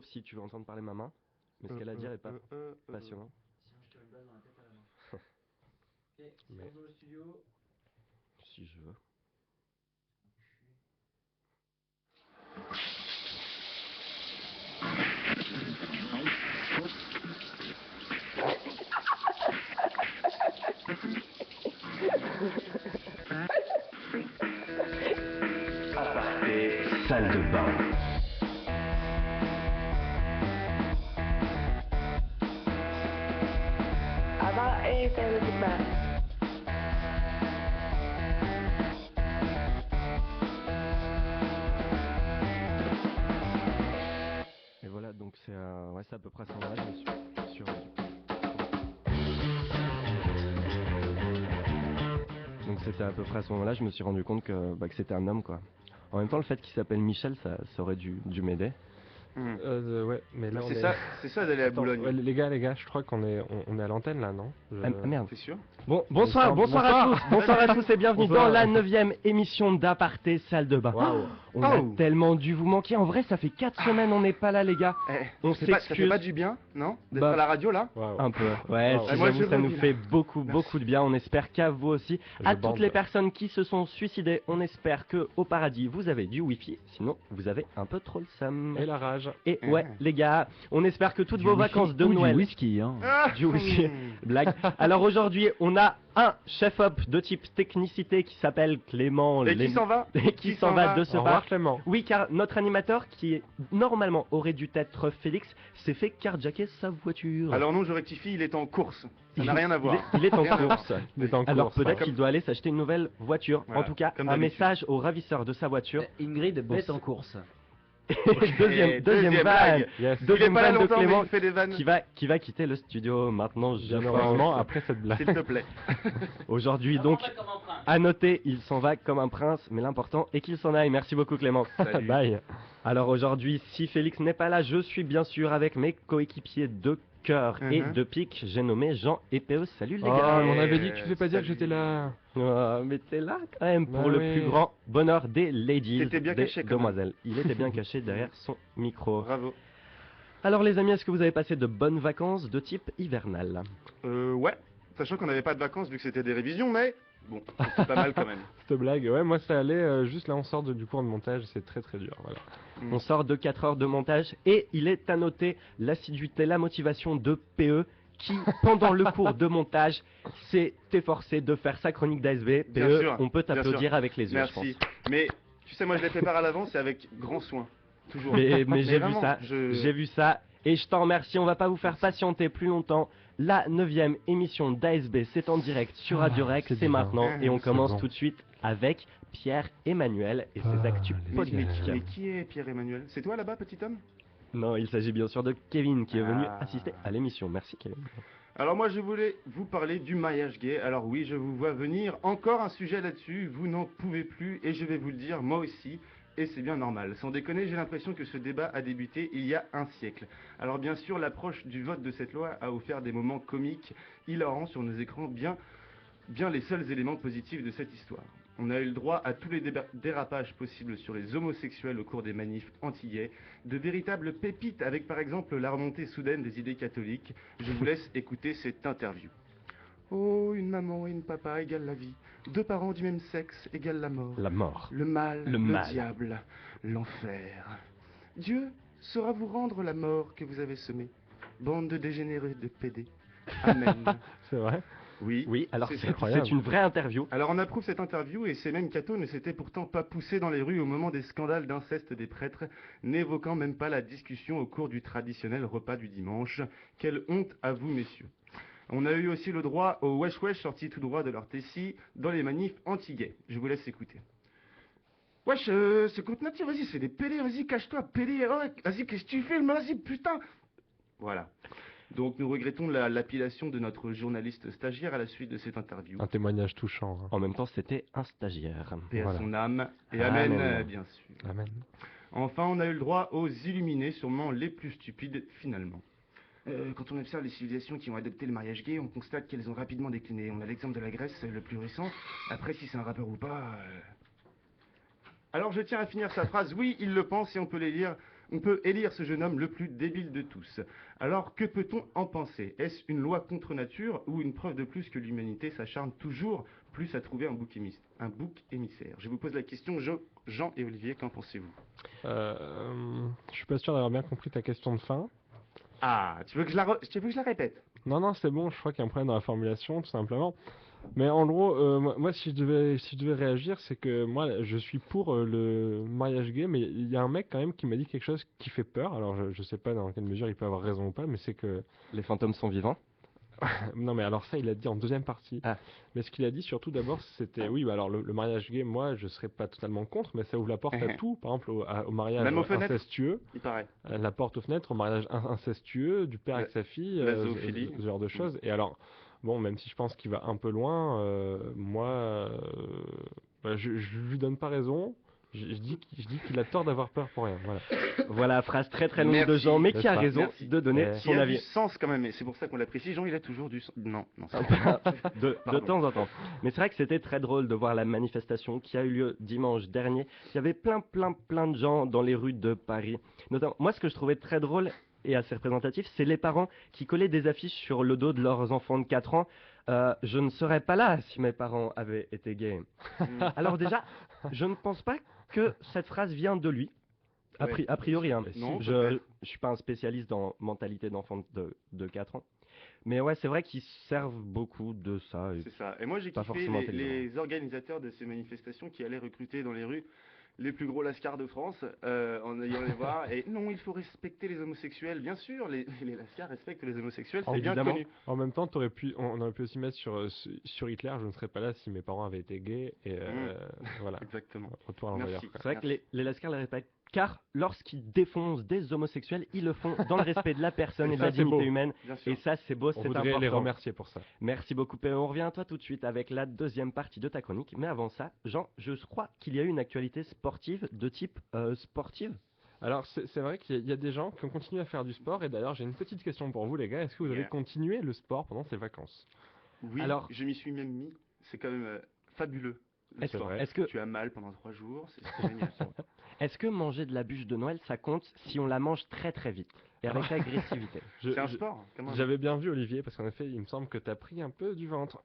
sauf si tu veux entendre parler ma main. Mais ce qu'elle a à dire est pas passionnant. Sinon, je te le donne dans la tête à la main. Ok, Mais- silence dans le studio. Si je veux. Salle de bain. Avant et salle de bain. Et voilà, donc c'est à peu près à ce moment-là, je me suis rendu. Donc c'était à peu près à ce moment-là, je me suis rendu compte que c'était un homme, quoi. En même temps, le fait qu'il s'appelle Michel, ça aurait dû m'aider. Ouais, mais là on C'est est... ça, c'est ça d'aller à Attends, Boulogne. ouais, les gars, je crois qu'on est, on est à l'antenne là, non Ah merde. T'es sûr? Bonsoir à tous, bonsoir à tous et bienvenue Bonsoir. dans la 9ème émission d'Aparté Salle de Bain. Waouh. On a Oh. tellement dû vous manquer, en vrai ça fait 4 semaines on n'est pas là les gars. On ça fait s'excuse. pas du bien, non? D'être Bah, à la radio là? Waouh. Un peu, ouais, Wow. si Moi, j'avoue je ça nous rebondis, fait là. beaucoup Merci. de bien, on espère qu'à vous aussi. Je À bande. toutes les personnes qui se sont suicidées, on espère que au paradis vous avez du wifi, sinon vous avez un peu trop le seum. Et la rage. Et ouais les gars, on espère que toutes Du vos wifi vacances de ou Noël... Du whisky, hein. Du whisky. Blague. Alors aujourd'hui, on a un chef-op de type technicité qui s'appelle Clément. Et qui s'en va? Et qui s'en va de ce Au revoir bar. Clément. Oui, car notre animateur, qui normalement aurait dû être Félix, s'est fait carjacker sa voiture. Alors non, je rectifie, il est en course. Ça n'a rien à voir. Il est en Rien à voir. course. Il est en Alors course, peut-être ouais. qu'il doit aller s'acheter une nouvelle voiture. Voilà, En tout cas, comme un d'habitude. message au ravisseur de sa voiture. Ingrid Bon, bête c'est- en course. deuxième Deuxième vanne. blague. Yes. Il est Deuxième pas là vanne de longtemps, mais Clément il fait des vannes. qui va quitter le studio maintenant. Je Bien pense. heureusement, après cette blague. S'il te plaît. Aujourd'hui donc, à noter, il s'en va comme un prince, mais l'important est qu'il s'en aille. Merci beaucoup Clément. Salut. Bye. Alors aujourd'hui, si Félix n'est pas là, je suis bien sûr avec mes coéquipiers de cœur et Mhm. de pique. J'ai nommé Jean et PE. Salut les Oh, gars. on avait dit que tu fais pas dire que salut. j'étais là. Oh, mais t'es là quand même pour Bah le oui. plus grand bonheur des ladies, T'étais bien des caché, quand même. demoiselles. Il était bien caché derrière son micro. Bravo. Alors les amis, est-ce que vous avez passé de bonnes vacances de type hivernal? Ouais. Sachant qu'on n'avait pas de vacances vu que c'était des révisions, mais bon, c'est pas mal quand même. Cette blague, ouais, moi ça allait, juste là on sort du cours de montage, c'est très très dur, voilà. On sort de 4 heures de montage et il est à noter l'assiduité, la motivation de PE qui, pendant le cours de montage, s'est efforcé de faire sa chronique d'ASB. Bien PE, sûr, on peut bien t'applaudir sûr. avec les yeux, je pense. Merci. Mais tu sais, moi je les prépare à l'avance et avec grand soin. Toujours. Mais j'ai vu vraiment, ça, j'ai vu ça, et je t'en remercie, on va pas vous faire patienter plus longtemps. La 9ème émission d'ASB, c'est en direct sur Radio Rec, c'est c'est divin. maintenant, et on C'est commence bon. tout de suite avec Pierre-Emmanuel et ses actus les politiques. Mais qui est Pierre-Emmanuel? C'est toi là-bas, petit homme? Non, il s'agit bien sûr de Kevin qui est venu Ah. assister à l'émission. Merci Kevin. Alors moi je voulais vous parler du mariage gay. Alors oui, je vous vois venir, encore un sujet là-dessus, vous n'en pouvez plus et je vais vous le dire moi aussi. Et c'est bien normal. Sans déconner, j'ai l'impression que ce débat a débuté il y a un siècle. Alors bien sûr, l'approche du vote de cette loi a offert des moments comiques, hilarants sur nos écrans, bien les seuls éléments positifs de cette histoire. On a eu le droit à tous les dérapages possibles sur les homosexuels au cours des manifs anti-gays, de véritables pépites avec par exemple la remontée soudaine des idées catholiques. Je vous laisse écouter cette interview. Oh, une maman et une papa égale la vie. Deux parents du même sexe égale la mort. La mort. Le mal, Le mal. diable, l'enfer. Dieu saura vous rendre la mort que vous avez semée. Bande de dégénérés de PD. Amen. C'est vrai? Oui. Oui, alors C'est c'est incroyable. une vraie interview. Alors on approuve cette interview et ces mêmes cathos ne s'étaient pourtant pas poussés dans les rues au moment des scandales d'inceste des prêtres, n'évoquant même pas la discussion au cours du traditionnel repas du dimanche. Quelle honte à vous, messieurs. On a eu aussi le droit aux wesh wesh sortis tout droit de leur tessie dans les manifs anti-gays. Je vous laisse écouter. Wesh, c'est contre nature, vas-y, c'est des pédés, vas-y, cache-toi, pédé, oh, vas-y, qu'est-ce que tu filmes, vas-y, putain. Voilà. Donc nous regrettons la lapidation de notre journaliste stagiaire à la suite de cette interview. Un témoignage touchant. Hein. En même temps, c'était un stagiaire. Paix à Voilà. son âme, et amen, Amen. bien sûr. Amen. Enfin, on a eu le droit aux illuminés, sûrement les plus stupides, finalement. Quand on observe les civilisations qui ont adopté le mariage gay, on constate qu'elles ont rapidement décliné. On a l'exemple de la Grèce, le plus récent. Après, si c'est un rappeur ou pas... Alors, je tiens à finir sa phrase. Oui, il le pense et on peut les lire On peut élire ce jeune homme le plus débile de tous. Alors, que peut-on en penser? Est-ce une loi contre nature ou une preuve de plus que l'humanité s'acharne toujours plus à trouver un bouc émissaire? Je vous pose la question, Jean et Olivier, qu'en pensez-vous? Je suis pas sûr d'avoir bien compris ta question de fin. Ah, tu veux que je la répète? Non, c'est bon, je crois qu'il y a un problème dans la formulation, tout simplement. Mais en gros, moi, si je devais réagir, c'est que moi, je suis pour le mariage gay, mais il y a un mec quand même qui m'a dit quelque chose qui fait peur. Alors, je sais pas dans quelle mesure il peut avoir raison ou pas, mais c'est que... Les fantômes sont vivants. Non, mais alors ça, il l'a dit en deuxième partie. Ah. Mais ce qu'il a dit surtout d'abord, c'était, oui, bah alors le mariage gay, moi, je serais pas totalement contre, mais ça ouvre la porte à tout. Par exemple, au mariage Même aux fenêtres, incestueux. il paraît. La porte aux fenêtres, au mariage incestueux, du père avec sa fille, la zoophilie. ce genre de choses. Et alors, bon, même si je pense qu'il va un peu loin, moi, bah, je lui donne pas raison. Je dis qu'il a tort d'avoir peur pour rien. Voilà. Voilà, phrase très très longue de Merci. Jean, mais qui a N'est-ce pas? raison Merci. de donner Il Il son y a avis. du sens quand même, et c'est pour ça qu'on l'apprécie. Jean, il a toujours du sens. Non, c'est de Pardon. temps en temps. Mais c'est vrai que c'était très drôle de voir la manifestation qui a eu lieu dimanche dernier. Il y avait plein de gens dans les rues de Paris. Notamment, moi, ce que je trouvais très drôle et assez représentatif, c'est les parents qui collaient des affiches sur le dos de leurs enfants de 4 ans. Je ne serais pas là si mes parents avaient été gays. Alors déjà, je ne pense pas que cette phrase vient de lui. A priori, hein. Non, Je peut-être. ne suis pas un spécialiste en mentalité d'enfant de 4 ans. Mais ouais, c'est vrai qu'ils servent beaucoup de ça. Et C'est ça. Et moi, j'ai Pas kiffé forcément les organisateurs de ces manifestations qui allaient recruter dans les rues les plus gros lascars de France en ayant les voir. Et non, il faut respecter les homosexuels. Bien sûr, les lascars respectent les homosexuels, c'est bien Évidemment. connu. En même temps, on aurait pu aussi mettre sur Hitler, je ne serais pas là si mes parents avaient été gays. Et voilà. Exactement. Retour à l'envoyeur. Merci. quoi. c'est vrai que les lascars les respectent, car lorsqu'ils défoncent des homosexuels, ils le font dans le respect de la personne et de ça, la c'est dignité beau. humaine. Bien sûr. Et ça, c'est beau, On c'est voudrait important. les remercier pour ça. Merci beaucoup, P.E. On revient à toi tout de suite avec la deuxième partie de ta chronique. Mais avant ça, Jean, je crois qu'il y a eu une actualité sportive de type sportive. Alors, c'est vrai qu'il y a des gens qui ont continué à faire du sport. Et d'ailleurs, j'ai une petite question pour vous, les gars. Est-ce que vous avez Yeah. continué le sport pendant ces vacances? Oui, Alors- je m'y suis même mis. C'est quand même fabuleux. Le Est-ce sport. est-ce que, Tu as mal pendant 3 jours, c'est génial. est-ce que manger de la bûche de Noël, ça compte si on la mange très très vite et avec agressivité? C'est un sport. Comment J'avais bien vu, Olivier, parce qu'en effet, il me semble que tu as pris un peu du ventre.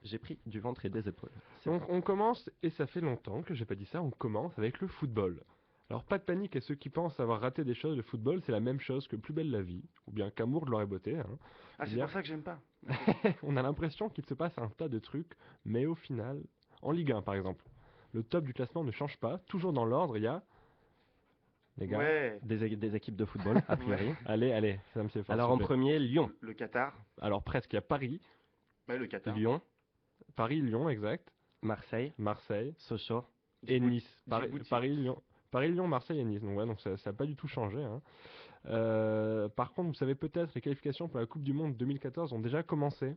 J'ai pris du ventre et des épaules. Donc, on commence, et ça fait longtemps que j'ai pas dit ça, on commence avec le football. Alors, pas de panique à ceux qui pensent avoir raté des choses. Le football, c'est la même chose que Plus belle la vie, ou bien qu'Amour de l'aurait beauté. Hein. Ah, c'est Bien. pour ça que j'aime pas. On a l'impression qu'il se passe un tas de trucs, mais au final, en Ligue 1 par exemple, le top du classement ne change pas. Toujours dans l'ordre, il y a. Les gars, Ouais. Des équipes de football, a priori. allez, ça me fait fort. Alors s'il en vous plaît. premier, Lyon, Le Qatar. Alors presque, il y a Paris, Ouais, le Qatar. Lyon, Lyon, exact, Marseille, Marseille Sochaux. et Djibouti. Nice. Djibouti. Paris, Lyon, Marseille et Nice. Donc ouais, donc ça n'a pas du tout changé. Hein. Par contre, vous savez peut-être, les qualifications pour la Coupe du Monde 2014 ont déjà commencé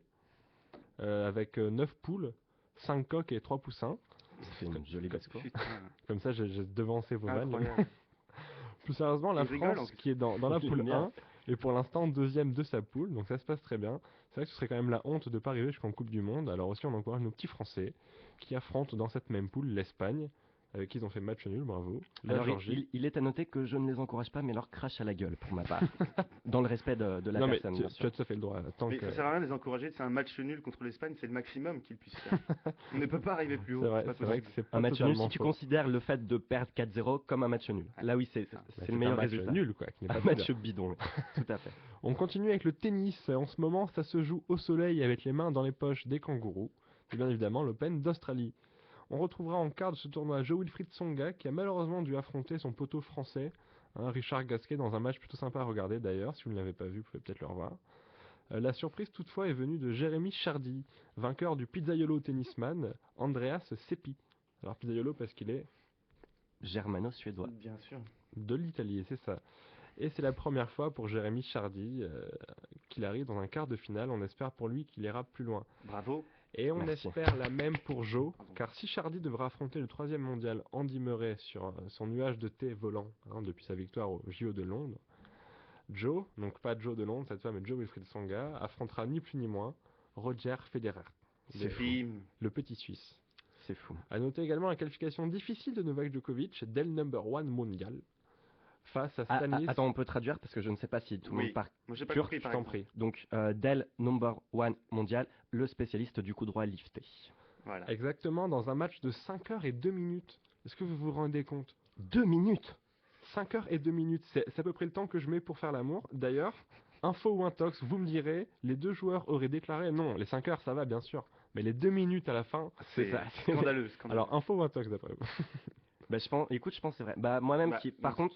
avec 9 poules, 5 coques et 3 poussins. Ça fait une jolie basse score. Putain, Comme ça, j'ai devancé vos vannes. incroyable. Plus sérieusement, la Il rigole, en France, plus. qui est dans la Il poule aime bien. 1, est pour l'instant deuxième de sa poule, donc ça se passe très bien. C'est vrai que ce serait quand même la honte de ne pas arriver jusqu'en Coupe du Monde. Alors aussi, on encourage nos petits Français qui affrontent dans cette même poule l'Espagne, avec qui ils ont fait match nul, bravo. La Alors Géorgie. il est à noter que je ne les encourage pas, mais leur crache à la gueule pour ma part. Dans le respect de la Non mais personne. tu bien sûr. as tout à fait le droit. Tant Mais que... ça sert à rien de les encourager, c'est un match nul contre l'Espagne, c'est le maximum qu'ils puissent faire. On ne peut pas arriver plus haut. C'est vrai, pas c'est vrai possible. que c'est pas Un match nul, totalement si tu faux. considères le fait de perdre 4-0 comme un match nul. Là oui, c'est Bah, le meilleur un match résultat. nul, quoi. Qui n'est pas Un très match bien. bidon, oui. Tout à fait. On continue avec le tennis. En ce moment, ça se joue au soleil avec les mains dans les poches des kangourous. C'est bien évidemment l'Open d'Australie. On retrouvera en quart de ce tournoi Jo-Wilfried Tsonga qui a malheureusement dû affronter son poteau français, Richard Gasquet, dans un match plutôt sympa à regarder d'ailleurs. Si vous ne l'avez pas vu, vous pouvez peut-être le revoir. La surprise toutefois est venue de Jérémy Chardy, vainqueur du Pizzaiolo tennisman Andreas Seppi. Alors Pizzaiolo parce qu'il est Germano-suédois. Bien sûr. de l'Italie, c'est ça. Et c'est la première fois pour Jérémy Chardy qu'il arrive dans un quart de finale. On espère pour lui qu'il ira plus loin. Bravo. Et on Merci. espère la même pour Joe, Pardon. car si Chardy devra affronter le 3e mondial Andy Murray sur son nuage de thé volant depuis sa victoire au JO de Londres, Joe, donc pas Joe de Londres cette fois, mais Joe Wilfried Tsonga, affrontera ni plus ni moins Roger Federer, C'est fou. Bim. le petit Suisse. C'est fou. À noter également la qualification difficile de Novak Djokovic dès le number 1 mondial face à Ah, Stanis. attends, on peut traduire parce que je ne sais pas si tout le Oui. monde parle Moi, j'ai pas turc, compris, je par t'en exemple. prie. Donc, Del number one mondial, le spécialiste du coup droit lifté. Voilà. Exactement, dans un match de 5 heures et 2 minutes. Est-ce que vous vous rendez compte? 2 minutes 5 heures et 2 minutes, c'est à peu près le temps que je mets pour faire l'amour. D'ailleurs, info ou intox, vous me direz, les deux joueurs auraient déclaré non, les 5 heures ça va bien sûr, mais les 2 minutes à la fin, C'est ça. scandaleux, scandaleux. alors info ou intox d'après vous? Bah, je pense que c'est vrai. Bah, moi-même, Bah, par contre,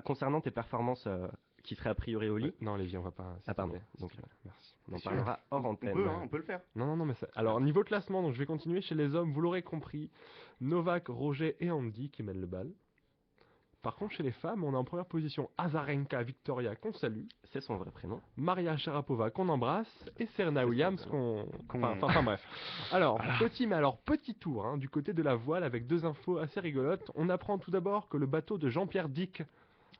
concernant tes performances qui seraient a priori au lit, Non Lévi, on va pas... Ah, pardon. s'il te Donc, plaît, merci. on en sûr. parlera hors on antenne. peut, hein, on peut le faire. Non, mais alors niveau classement, donc je vais continuer chez les hommes, vous l'aurez compris, Novak, Roger et Andy qui mènent le bal. Par contre, chez les femmes, on a en première position Azarenka Victoria qu'on salue, C'est son vrai prénom. Maria Sharapova qu'on embrasse et Serena C'est Williams ça, qu'on... qu'on- Enfin bref. Alors, petit tour hein, du côté de la voile avec deux infos assez rigolotes. On apprend tout d'abord que le bateau de Jean-Pierre Dick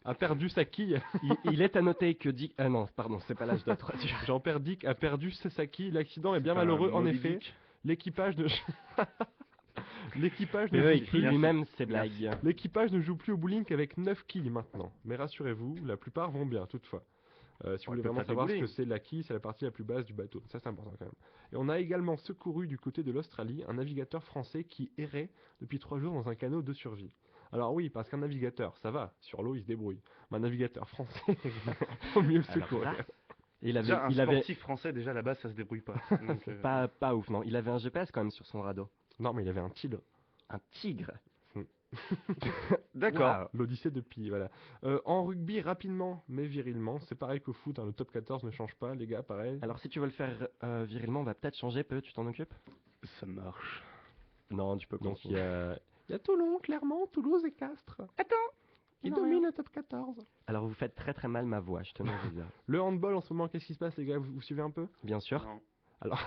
a perdu sa quille. Il est à noter que Dick... Ah non, pardon, c'est pas l'âge de traduire. Jean-Pierre Dick a perdu sa quille. L'accident est bien C'est un malheureux en Moby effet. Dick. L'équipage de... L'équipage Mais ne eux, joue écrit plus- lui-même ses Merci. blagues. L'équipage ne joue plus au bowling qu'avec 9 quilles maintenant. Mais rassurez-vous, la plupart vont bien toutefois. Si vous Ouais, voulez ils peuvent vraiment faire du savoir ce bowling. que c'est la quille, c'est la partie la plus basse du bateau. Ça c'est important quand même. Et on a également secouru du côté de l'Australie un navigateur français qui errait depuis 3 jours dans un canot de survie. Alors oui, parce qu'un navigateur, ça va, sur l'eau il se débrouille. Mais un navigateur français, faut mieux le Alors secourir. là, il avait, Déjà, un il avait sportif français, déjà là-bas, ça se débrouille pas. Donc, pas ouf, non. Il avait un GPS quand même sur son radeau. Non mais il avait un tigre. Un tigre. D'accord. Waouh. L'Odyssée de Pi, voilà. En rugby, rapidement, mais virilement, c'est pareil qu'au foot, hein, le top 14 ne change pas, les gars, pareil. Alors si tu veux le faire virilement, on va peut-être changer. Tu t'en occupes? Ça marche. Non, tu peux Donc continuer. il y a Toulon, Clermont, Toulouse et Castres. Qui Non, domine le top 14. Alors vous faites très très mal ma voix, je tenais à vous dire. Le handball en ce moment, qu'est-ce qui se passe les gars, vous suivez un peu? Bien sûr. Non. Alors,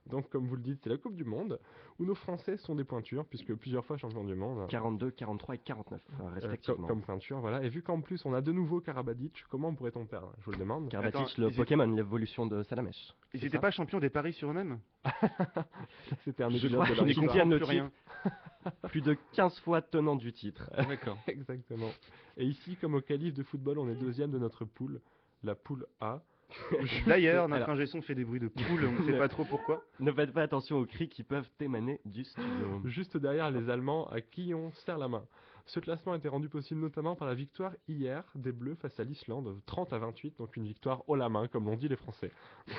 donc comme vous le dites, c'est la Coupe du Monde, où nos Français sont des pointures, puisque plusieurs fois champions du monde. 42, 43 et 49 respectivement. Comme pointure, voilà. Et vu qu'en plus on a de nouveau Karabatic, comment pourrait-on perdre? Je vous le demande. Karabatic, Attends, le ils étaient- Pokémon, l'évolution de Salamèche. Ils C'est étaient ça. pas champions des paris sur eux-mêmes? C'était un Je épisode crois de qu'il leur est histoire. confirme le plus rien. Plus de 15 fois tenant du titre. D'accord. Exactement. Et ici, comme au qualif de football, on est deuxième de notre poule, la poule A. D'ailleurs, notre Alors- ingé son fait des bruits de poule, on ne sait pas trop pourquoi. Ne faites pas attention aux cris qui peuvent émaner du studio. Juste derrière les Allemands à qui on serre la main. Ce classement a été rendu possible notamment par la victoire hier des Bleus face à l'Islande, 30 à 28, donc une victoire haut la main, comme l'ont dit les Français.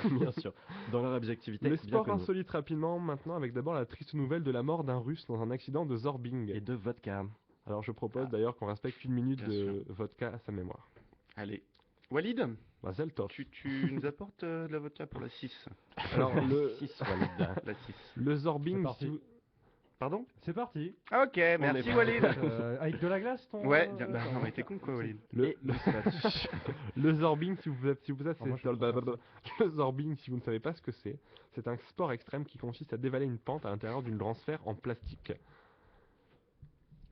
Bien sûr. Dans leur objectivité, Les bien sports connue. insolites rapidement, maintenant avec d'abord la triste nouvelle de la mort d'un Russe dans un accident de Zorbing. Et de vodka. Alors je propose d'ailleurs qu'on respecte une minute Bien de vodka à sa mémoire. Allez. Walid, Mazel tov. tu nous apportes de la vodka pour la 6. Alors le, 6 Walid. La 6. le Zorbing, C'est parti. si vous- Pardon? C'est parti. Ah, ok, merci est- Walid. Avec de la glace, ton. Ouais, bah, non mais t'es con quoi Walid. le, Et le, le Zorbing, si vous êtes, Ah, moi, je suis le Zorbing, si vous ne savez pas ce que c'est un sport extrême qui consiste à dévaler une pente à l'intérieur d'une grande sphère en plastique.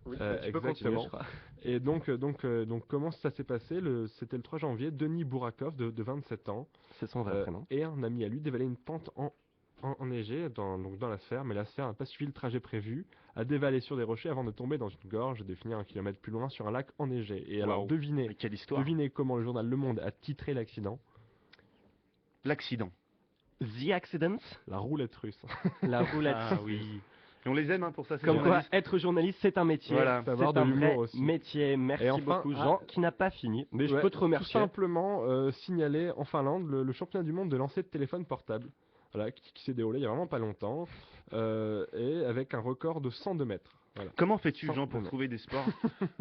Oui, tu peux continuer, je crois. Et donc comment ça s'est passé? C'était le 3 janvier, Denis Bourakov, de 27 ans, C'est son vrai prénom. et un ami à lui dévalait une pente enneigée donc dans la sphère, mais la sphère n'a pas suivi le trajet prévu, a dévalé sur des rochers avant de tomber dans une gorge et de finir 1 kilomètre plus loin sur un lac enneigé. Et alors Waouh. devinez, Mais quelle histoire. devinez comment le journal Le Monde a titré l'accident? L'accident. The Accident, La roulette russe. la roulette. Ah oui. Et on les aime hein, pour ça. ces Comme quoi, journalistes. être journaliste, c'est un métier. Voilà. C'est Savoir de un l'humour vrai aussi. métier. Merci Et enfin, beaucoup, Jean, qui n'a pas fini. Mais je Ouais, peux te Tout remercier. simplement signaler en Finlande le championnat du monde de lancer de téléphone portable. Voilà, qui s'est déroulé il y a vraiment pas longtemps, et avec un record de 102 mètres. Voilà. Comment fais-tu Sans Jean pour problème. trouver des sports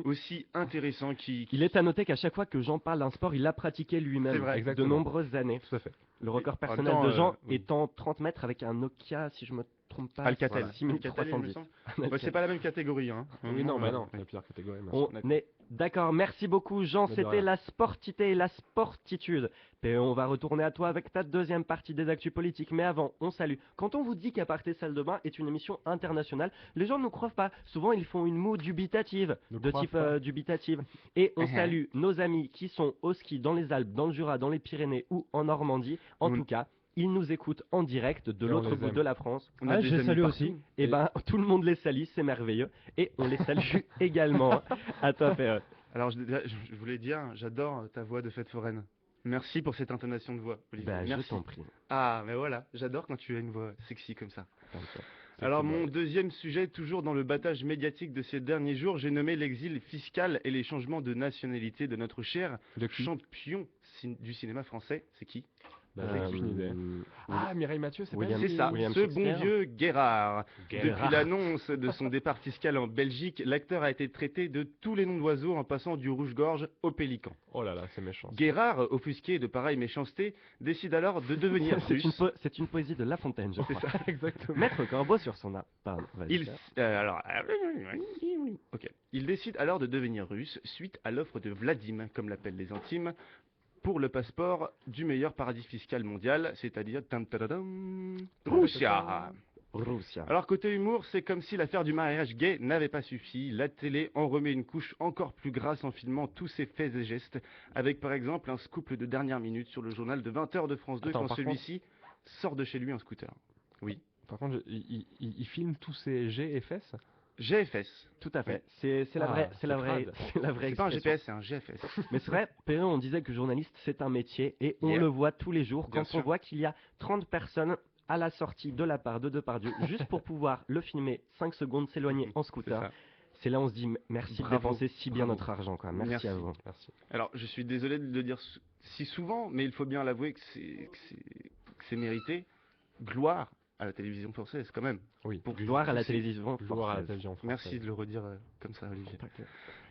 aussi intéressants qui... Il est à noter qu'à chaque fois que Jean parle d'un sport, il l'a pratiqué C'est lui-même vrai. de Exactement. nombreuses années. Tout à fait. Le record en même personnel temps, de Jean oui. étant 30 mètres avec un Nokia, si je me trompe pas. Alcatel. voilà, Alcatel, il me 6310. semble. Un Ouais, c'est Alcatel. pas la même catégorie. Hein. Oui, non, mais non, il y Ouais. a plusieurs catégories. bien On sûr. est d'accord, merci beaucoup Jean, Mais de c'était rien. la sportité et la sportitude. Et on va retourner à toi avec ta deuxième partie des actus politiques, mais avant, on salue. Quand on vous dit qu'Aparté Salle de Bain est une émission internationale, les gens ne nous croient pas. Souvent, ils font une moue dubitative, Ne de croient type pas. dubitative. Et on Mhm. salue nos amis qui sont au ski dans les Alpes, dans le Jura, dans les Pyrénées ou en Normandie. En On- tout cas, ils nous écoutent en direct de Et on l'autre les bout aime. de la France. On a Ah, des je les amis salue partout. aussi. Et ben, tout le monde les salue, c'est merveilleux. Et on les salue également. À toi, Perrot. Alors, je voulais dire, j'adore ta voix de fête foraine. Merci pour cette intonation de voix, Olivier. Bah, je Merci. t'en prie. Ah, mais voilà, j'adore quand tu as une voix sexy comme ça. C'est Alors, tout mon bon. deuxième sujet, toujours dans le battage médiatique de ces derniers jours, j'ai nommé l'exil fiscal et les changements de nationalité de notre cher De qui? champion du cinéma français. C'est qui? Bah, j'ai aucune idée. Ah, Mireille Mathieu, c'est pas William- elle C'est ça, William ce bon Shakespeare. vieux Guérard. Depuis Guérard. l'annonce de son départ fiscal en Belgique, l'acteur a été traité de tous les noms d'oiseaux en passant du rouge-gorge au pélican. Oh là là, c'est méchant. Guérard, offusqué de pareille méchanceté, décide alors de devenir russe. C'est une poésie de La Fontaine, je C'est crois. ça. Exactement. Maître Corbeau sur son art. Pardon, vas-y. Il décide alors de devenir russe suite à l'offre de Vladim, comme l'appellent les intimes, pour le passeport du meilleur paradis fiscal mondial, c'est-à-dire Russia. Russia. Alors côté humour, c'est comme si l'affaire du mariage gay n'avait pas suffi. La télé en remet une couche encore plus grasse en filmant tous ses faits et gestes, avec par exemple un scoop de dernière minute sur le journal de 20h de France 2 Attends, quand par celui-ci sort de chez lui en scooter. Oui. Par contre, il filme tous ses G et fesses. GFS. Tout à fait. Oui. C'est la vraie, Ah, c'est la c'est vraie, crade. c'est la vraie C'est pas un expression. GPS, c'est un GFS. Mais c'est vrai, Perrin, on disait que journaliste, c'est un métier et on Yeah. le voit tous les jours Bien quand on sûr. voit qu'il y a 30 personnes à la sortie de la part de Depardieu, juste pour pouvoir le filmer 5 secondes, s'éloigner en C'est scooter. ça. C'est là où on se dit merci Bravo, de dépenser si bien bravo. notre argent. Quoi. Merci, à Merci. vous. Merci. Alors, je suis désolé de le dire si souvent, mais il faut bien l'avouer que c'est mérité. Gloire à la télévision française, quand même. Oui. Pour Gloire à la c'est- télévision Gloire à la française. télévision française. Merci de le redire comme ça, Olivier.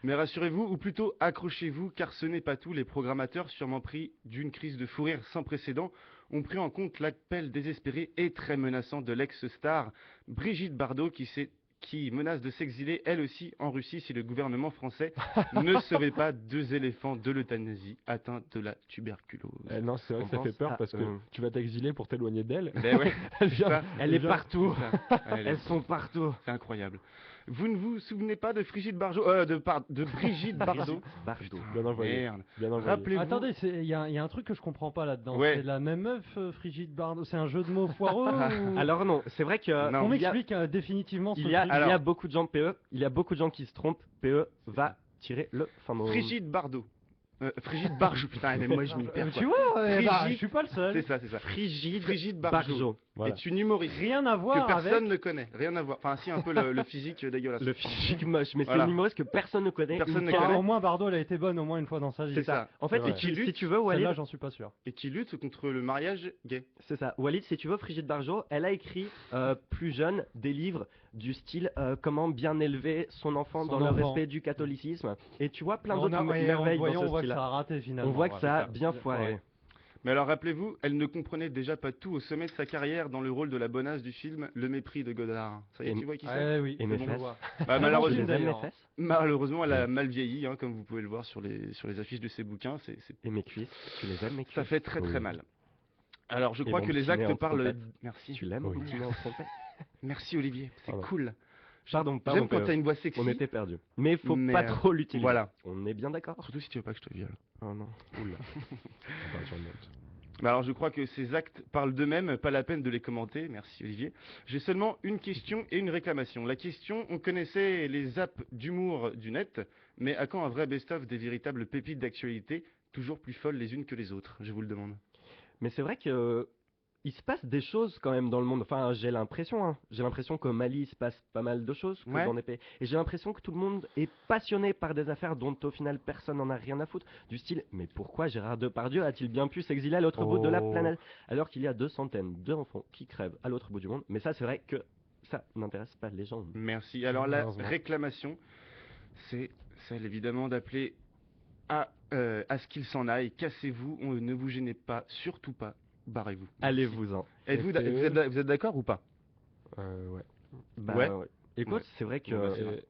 Mais rassurez-vous, ou plutôt accrochez-vous, car ce n'est pas tout. Les programmateurs, sûrement pris d'une crise de fou rire sans précédent, ont pris en compte l'appel désespéré et très menaçant de l'ex-star Brigitte Bardot qui menace de s'exiler elle aussi en Russie si le gouvernement français ne sauvait pas 2 éléphants de l'euthanasie atteints de la tuberculose. Non, c'est vrai On que ça fait pense peur à parce que eux. tu vas t'exiler pour t'éloigner d'elle. Ben ouais, Elle c'est vient- ça, Elle est vient- partout. c'est ça. Elles sont partout. C'est incroyable. Vous ne vous souvenez pas de Brigitte Bardot de Brigitte Bardot? Bardot. Bien envoyé. Merde. Bien envoyé. Rappelez-vous. Attendez, il y a un truc que je comprends pas là-dedans. Ouais. C'est la même meuf, Brigitte Bardot. C'est un jeu de mots foireux ou... Alors non, c'est vrai que Non. On il y a- m'explique définitivement ce il y a, truc. il y a beaucoup de gens PE, il y a beaucoup de gens qui se trompent. PE va tirer le fameux. Brigitte Bardot. Brigitte Barjou, putain, même moi je m'y perds. Tu quoi. vois, Brigitte- je suis pas le seul. C'est ça, c'est ça. Frigide Brigitte Barjot Barjot. Voilà. est une humoriste Rien à que voir personne avec. ne connaît. Rien à voir. Enfin, si, un peu le physique dégueulasse. Le physique moche, mais Voilà. c'est une humoriste que personne ne connaît. Personne Une ne fois- connaît. Au moins, Bardot, elle a été bonne au moins une fois dans sa vie. C'est ça. En fait, C'est vrai. si, Qui si tu veux, Walid, Celle-là, j'en suis pas sûr. Et qui lutte contre le mariage gay. c'est ça. Walid, si tu veux, Frigide Barjot, elle a écrit plus jeune des livres du style comment bien élever son enfant Son dans le enfant. respect du catholicisme. Et tu vois plein On d'autres a- ouais, merveilles voyons, dans on ce voit que style-là. ça a raté finalement. On voit que ça a Voilà. bien foiré. Ouais. Mais alors rappelez-vous, elle ne comprenait déjà pas tout au sommet de sa carrière dans le rôle de la bonasse du film Le Mépris de Godard. Ça y est, Et- tu vois qui c'est? Ouais, oui. Et mes c'est bon, fesses. je vois. Bah, Je malheureusement, les aime, mes d'ailleurs. fesses malheureusement, elle a mal vieilli, hein, comme vous pouvez le voir sur les affiches de ses bouquins. et mes cuisses. Tu les aimes, mes cuisses? Ça fait très très Oui. mal. Alors je Et crois bon que les petit nez actes en parlent. trompette. Merci. Tu l'aimes Oui. ou tu l'aimes en trompette? Merci Olivier, c'est Pardon. cool. Pardon, J'aime quand PE. t'as une voix sexy. On était perdus. Mais faut pas Merde. trop l'utiliser. Voilà. On est bien d'accord? Surtout si tu veux pas que je te viole. Oh non. Oula. On va sur le note. Bah alors je crois que ces actes parlent d'eux-mêmes, pas la peine de les commenter. Merci Olivier. J'ai seulement une question et une réclamation. La question, on connaissait les apps d'humour du net, mais à quand un vrai best-of des véritables pépites d'actualité, toujours plus folles les unes que les autres? Je vous le demande. Mais c'est vrai que il se passe des choses quand même dans le monde. Enfin, j'ai l'impression, hein. J'ai l'impression qu'au Mali, il se passe pas mal de choses que Ouais. dans des pays. Et j'ai l'impression que tout le monde est passionné par des affaires dont au final personne n'en a rien à foutre. Du style, mais pourquoi Gérard Depardieu a-t-il bien pu s'exiler à l'autre bout de la Oh. planète alors qu'il y a 2 centaines d'enfants qui crèvent à l'autre bout du monde? Mais ça, c'est vrai que ça n'intéresse pas les gens. Merci. Alors la Malheureusement. réclamation, c'est celle évidemment d'appeler à ce qu'il s'en aille. Cassez-vous, ne vous gênez pas, surtout pas. Barrez-vous. Allez-vous-en. Êtes-vous Et c'est- vous êtes d'accord ou pas? Ouais. Bah, Ouais. Écoute, Ouais. c'est vrai que Bon, bah, c'est Et,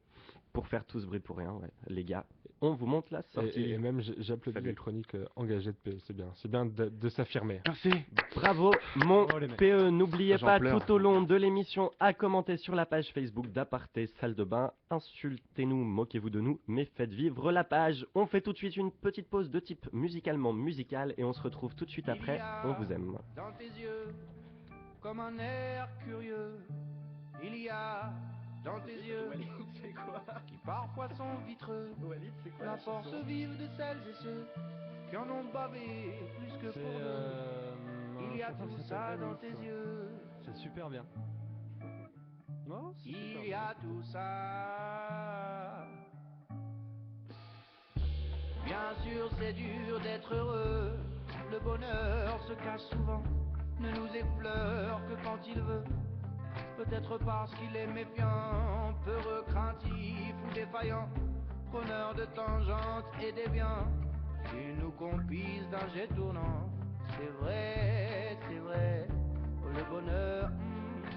pour faire tout ce bruit pour rien, ouais, les gars, on vous montre la sortie. et même j'applaudis Salut. les chroniques engagées de PE. C'est bien. C'est bien de s'affirmer. Merci. Bravo, mon Oh, les mecs. PE. N'oubliez J'en pas pleure. tout au long de l'émission à commenter sur la page Facebook d'Aparté Salle de Bain. Insultez-nous, moquez-vous de nous, mais faites vivre la page. On fait tout de suite une petite pause de type musicalement musical et on se retrouve tout de suite après. On vous aime. Dans tes yeux, comme un air curieux, il y a dans tes yeux, c'est quoi? qui parfois sont vitreux, Walid, c'est quoi la force vive de celles et ceux qui en ont bavé plus que C'est pour deux. Il y a tout ça dans tes yeux, C'est super bien. Non, c'est super il y bien. a tout ça. Bien sûr, c'est dur d'être heureux. Le bonheur se cache souvent, ne nous effleure que quand il veut. Peut-être parce qu'il est méfiant, peureux, craintif ou défaillant, preneur de tangentes et des biens. Il nous compise d'un jet tournant. C'est vrai, le bonheur,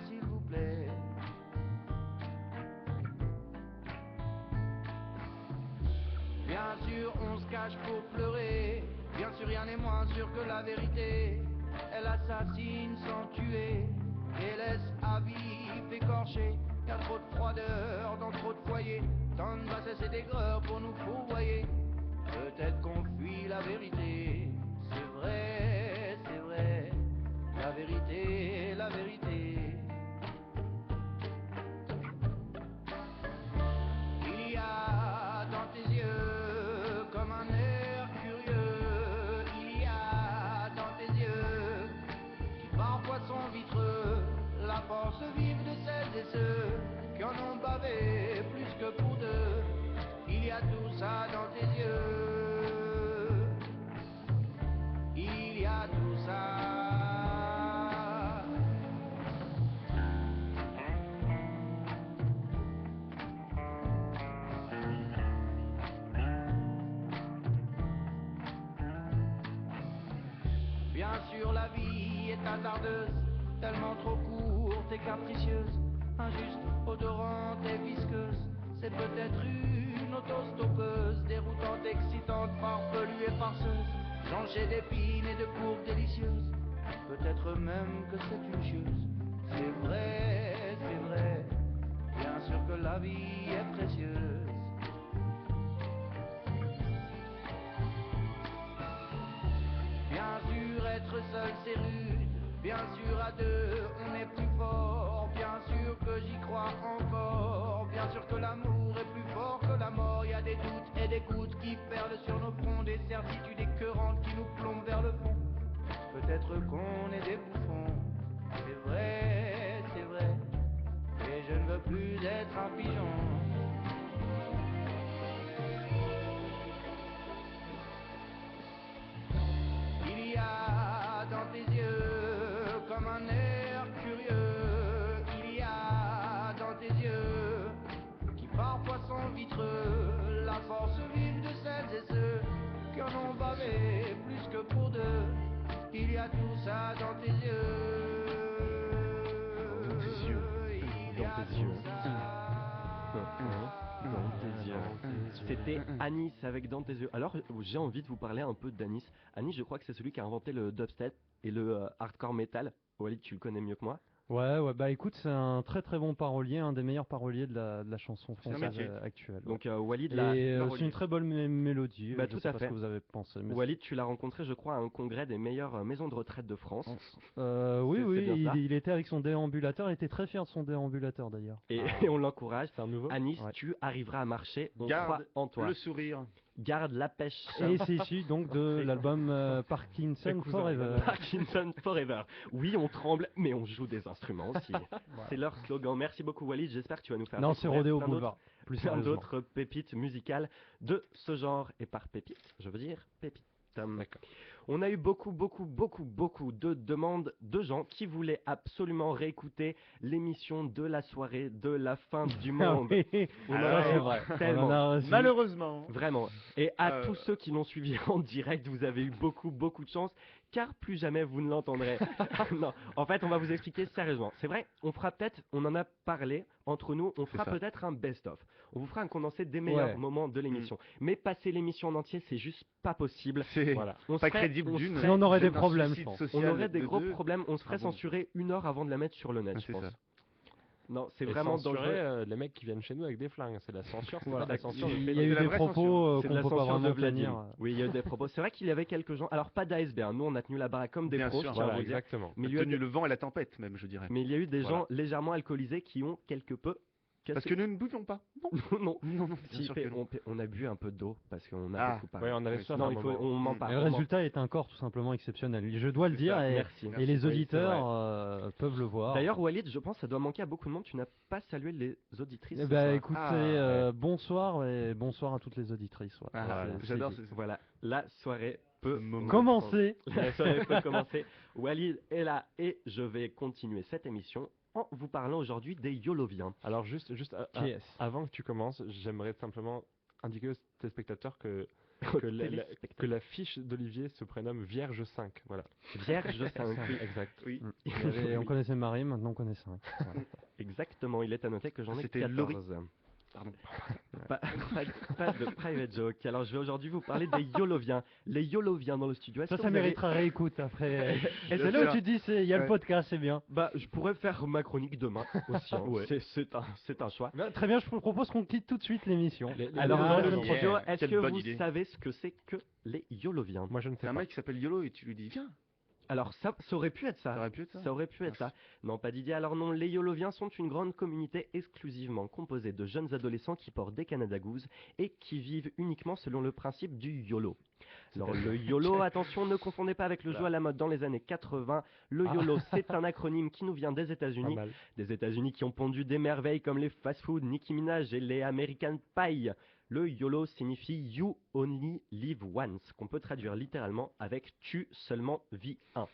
s'il vous plaît. Bien sûr, on se cache pour pleurer. Bien sûr, rien n'est moins sûr que la vérité. Elle assassine sans tuer et laisse à vif écorché. Y a trop de froideur dans trop de foyers. Tant de bassesse et d'aigreur pour nous fourvoyer. Peut-être qu'on fuit la vérité. C'est vrai, la vérité, la vérité. Il y a dans tes yeux comme un air curieux. Il y a dans tes yeux qui parfois sont vitreux. La force vive de celles et ceux qui en ont bavé plus que pour deux. Il y a tout ça dans tes yeux. Il y a tout ça. Bien sûr, la vie est hasardeuse, tellement trop courte et capricieuse, injuste, odorante et visqueuse. C'est peut-être une autostoppeuse, déroutante, excitante, farfelue et farceuse, jonchée d'épines et de courbes délicieuses. Peut-être même que c'est une chieuse. C'est vrai, bien sûr que la vie est précieuse. Bien sûr, être seul c'est rude. Bien sûr, à deux, on est plus fort. Bien sûr que j'y crois encore. Bien sûr que l'amour est plus fort que la mort. Il y a des doutes et des gouttes qui perlent sur nos fronts. Des certitudes écœurantes qui nous plombent vers le fond. Peut-être qu'on est des bouffons. C'est vrai. Et je ne veux plus être un pigeon. Il y a dans tes yeux comme un air curieux. Il y a dans tes yeux qui parfois sont vitreux. La force vive de celles et ceux qui en ont bavé plus que pour deux. Il y a tout ça dans tes yeux. Il y a tout ça. Dans tes yeux. C'était Anis avec Dans tes yeux. Alors j'ai envie de vous parler un peu d'Anis. Anis, je crois que c'est celui qui a inventé le dubstep et le hardcore metal. Walid, tu le connais mieux que moi. Ouais, bah écoute, c'est un très très bon parolier, un des meilleurs paroliers de la chanson C'est un française métier. actuelle. Ouais. Donc Walid, Et l'a c'est une très bonne mélodie. Bah, je tout sais à pas fait. ce que vous avez pensé. Mais Walid, tu l'as rencontré, je crois, à un congrès des meilleures maisons de retraite de France. oui, c'est bien ça. il était avec son déambulateur. Il était très fier de son déambulateur d'ailleurs. Et, et on l'encourage. C'est un nouveau. Anis, Ouais. tu arriveras à marcher. On Garde croit en toi. le sourire. Garde la pêche. Et c'est issu donc de l'album Parkinson cousin, Forever. Parkinson Forever. Oui, on tremble, mais on joue des instruments aussi. C'est leur slogan. Merci beaucoup, Walid. J'espère que tu vas nous faire Non, c'est découvrir Rodéo plein d'autres- Boulevard. Plus plein sérieusement. d'autres pépites musicales de ce genre. Et par pépites, je veux dire pépites. D'accord. On a eu beaucoup de demandes de gens qui voulaient absolument réécouter l'émission de la soirée de la fin du monde. Ah oui, On en ça, a c'est eu vrai. tellement. On en a reçu. Malheureusement. Vraiment. Et à Euh, tous ceux qui l'ont suivi en direct, vous avez eu beaucoup de chance, car plus jamais vous ne l'entendrez. Non, en fait, on va vous expliquer sérieusement. C'est vrai, on en a parlé entre nous, on fera ça. peut-être un best-of. On vous fera un condensé des meilleurs Ouais. moments de l'émission. Mais passer l'émission en entier, c'est juste pas possible. C'est Voilà. On pas serait- crédible on d'une. serait- Sinon, on aurait des d'un problèmes, suicide je pense. On social aurait des de gros deux. problèmes, on se ferait Ah bon. censurer 1 heure avant de la mettre sur le net, je C'est pense. ça. Non, c'est Et vraiment censurer, dangereux. les mecs qui viennent chez nous avec des flingues. C'est la censure, c'est Voilà. pas de la censure. Il de y a eu C'est la des vraie propos C'est qu'on de la peut pas censure de vraiment Vladimir. tenir. Oui, il y a eu des propos. C'est vrai qu'il y avait quelques gens. Alors, pas d'ASB, nous on a tenu la baraque comme des Bien pros, sûr. je tiens à Voilà, vous dire. exactement. Mais Il il y a a eu tenu le vent et la tempête, même, je dirais. Mais il y a eu des Voilà. gens légèrement alcoolisés qui ont quelque peu Parce que nous ne bouvions pas. non. Non, bien Si, sûr que non. on a bu un peu d'eau parce qu'on a beaucoup parlé. Ouais, on avait Oui, soif. Non, à un il faut, moment. on m'en Mm. parle. Et le on m'en- résultat est un corps tout simplement exceptionnel. Je dois le C'est dire ça, et, merci. et les Oui, c'est auditeurs vrai. peuvent le voir. D'ailleurs, Walid, je pense que ça doit manquer à beaucoup de monde. Tu n'as pas salué les auditrices. Eh ce ben, soir. écoutez, Ah, bonsoir et bonsoir à toutes les auditrices. ouais. Ah, C'est j'adore dit. ce Voilà, la soirée peut moment. Commencez. La soirée peut commencer. Walid est là et je vais continuer cette émission en vous parlant aujourd'hui des Yoloviens. Alors juste Qui est-ce avant que tu commences, j'aimerais simplement indiquer aux téléspectateurs que Téléspectateurs. que la fiche d'Olivier se prénomme Vierge 5. Voilà. Vierge 5. Exact. Oui. On connaissait Marie, maintenant on connaît 5. Exactement, il est à noter que j'en ai C'était 14. Laurie. Pardon. Pas de private joke. Alors je vais aujourd'hui vous parler des Yoloviens. Les Yoloviens dans le studio. Est-ce Ça, que ça vous avez- mériterait réécoute après. Bien C'est là où sûr. tu dis, il y a le Ouais. podcast, c'est bien. Bah, je pourrais faire ma chronique demain aussi. hein. Ouais. C'est un choix. Ben, très bien, je vous propose qu'on quitte tout de suite l'émission. Alors Ah, dans le non, studio, yeah. est-ce Quelle que bonne vous idée. savez ce que c'est que les Yoloviens? Moi je ne C'est sais un pas. mec qui s'appelle YOLO et tu lui dis viens. Alors ça aurait pu être ça. Ça aurait pu être ça. Ça aurait pu être ça. Non, pas d'idée. Alors non, les Yoloviens sont une grande communauté exclusivement composée de jeunes adolescents qui portent des Canada Goose et qui vivent uniquement selon le principe du YOLO. Alors le YOLO, attention, ne confondez pas avec le jeu à la mode dans les années 80. Le YOLO, c'est un acronyme qui nous vient des Pas États-Unis. mal. Des États-Unis qui ont pondu des merveilles comme les fast-food, Nicki Minaj et les American Pie. Le YOLO signifie You Only Live Once, qu'on peut traduire littéralement avec Tu seulement vis un.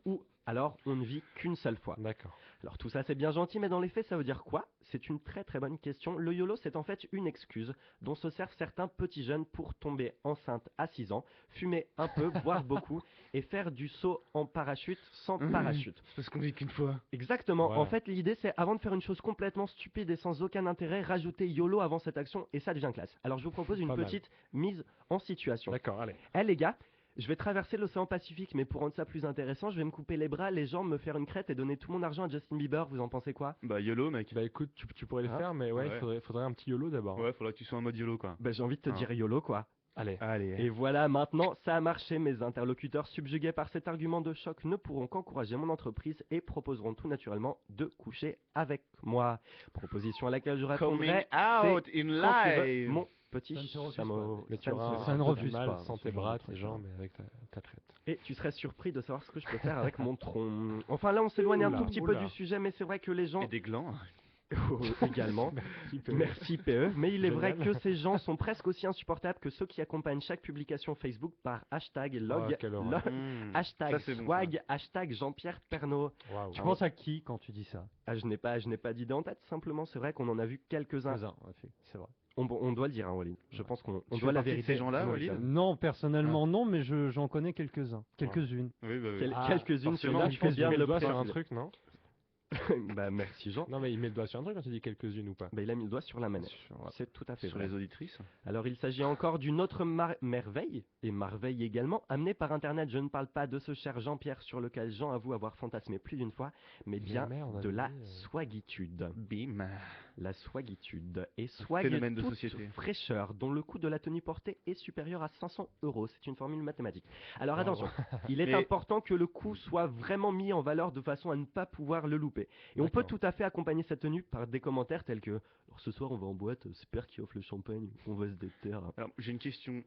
Ou alors on ne vit qu'une seule fois. D'accord. Alors tout ça c'est bien gentil, mais dans les faits ça veut dire quoi? C'est une très très bonne question. Le YOLO c'est en fait une excuse dont se servent certains petits jeunes pour tomber enceinte à 6 ans, fumer un peu, boire beaucoup et faire du saut en parachute sans parachute. C'est parce qu'on vit qu'une fois. Exactement. Voilà. En fait, l'idée, c'est avant de faire une chose complètement stupide et sans aucun intérêt, rajouter YOLO avant cette action et ça devient classe. Alors, je vous propose une Pas mal. petite mise en situation. D'accord, allez. Eh les gars, je vais traverser l'océan Pacifique, mais pour rendre ça plus intéressant, je vais me couper les bras, les jambes, me faire une crête et donner tout mon argent à Justin Bieber. Vous en pensez quoi? Bah YOLO mec. Bah écoute, tu pourrais le Hein faire, mais ouais, Ouais. il faudrait un petit YOLO d'abord. Ouais, faudrait que tu sois en mode YOLO quoi. Ben, j'ai envie de te Ah. dire YOLO, quoi. Allez. Allez. Et voilà, maintenant, ça a marché. Mes interlocuteurs, subjugués par cet argument de choc, ne pourront qu'encourager mon entreprise et proposeront tout naturellement de coucher avec moi. Proposition à laquelle je répondrai out in quand tu veux, live. mon petit Ça ne se refuse chameau. pas. Mais tu Ça ne auras se un refuse ça ne peu du refuse mal pas, sans ce tes genre bras, de tes truc, jambes et avec ta crête. Et tu serais surpris de savoir ce que je peux faire avec mon tronc. Enfin là, on s'éloigne un Oula, tout petit peu oula. du sujet, mais c'est vrai que les gens... Et des glands. également. Merci, PE. Merci PE. Mais il est vrai Génial. que ces gens sont presque aussi insupportables que ceux qui accompagnent chaque publication Facebook par hashtag log, Oh, quelle horreur. hashtag Ça, c'est bon, swag, hashtag Jean-Pierre Pernaut. Waouh. Tu penses à qui quand tu dis ça? Ah, je n'ai pas d'idée en tête, simplement c'est vrai qu'on en a vu quelques-uns. C'est vrai. On doit le dire, hein, Walid. Je pense qu'on Tu doit fais la partie de vérité. ces gens-là, Ouais, Walid ça. Non, personnellement non, mais j'en connais quelques-uns. Quelques-unes. Oui, bah oui. Quelques-unes, forcément, ceux-là, il je Tu pense bien mets de le le doigt sur un préciser. truc, non? Bah merci Jean. Non, mais il met le doigt sur un truc quand tu dis quelques-unes ou pas. Bah, il a mis le doigt sur la manette. Sur- C'est tout à fait Sur vrai. les auditrices. Alors il s'agit encore d'une autre merveille, et merveille également, amenée par Internet. Je ne parle pas de ce cher Jean-Pierre sur lequel Jean avoue avoir fantasmé plus d'une fois, mais bien merde, on de avait la dit, swagitude. Bim. La swagitude. Et swag phénomène de toute société. fraîcheur, dont le coût de la tenue portée est supérieur à 500 €. C'est une formule mathématique. Alors attention, il est Mais- important que le coût soit vraiment mis en valeur de façon à ne pas pouvoir le louper. Et on peut D'accord. tout à fait accompagner cette tenue par des commentaires tels que alors, ce soir on va en boîte, c'est Père qui offre le champagne, on va se déterre. Alors, j'ai une question.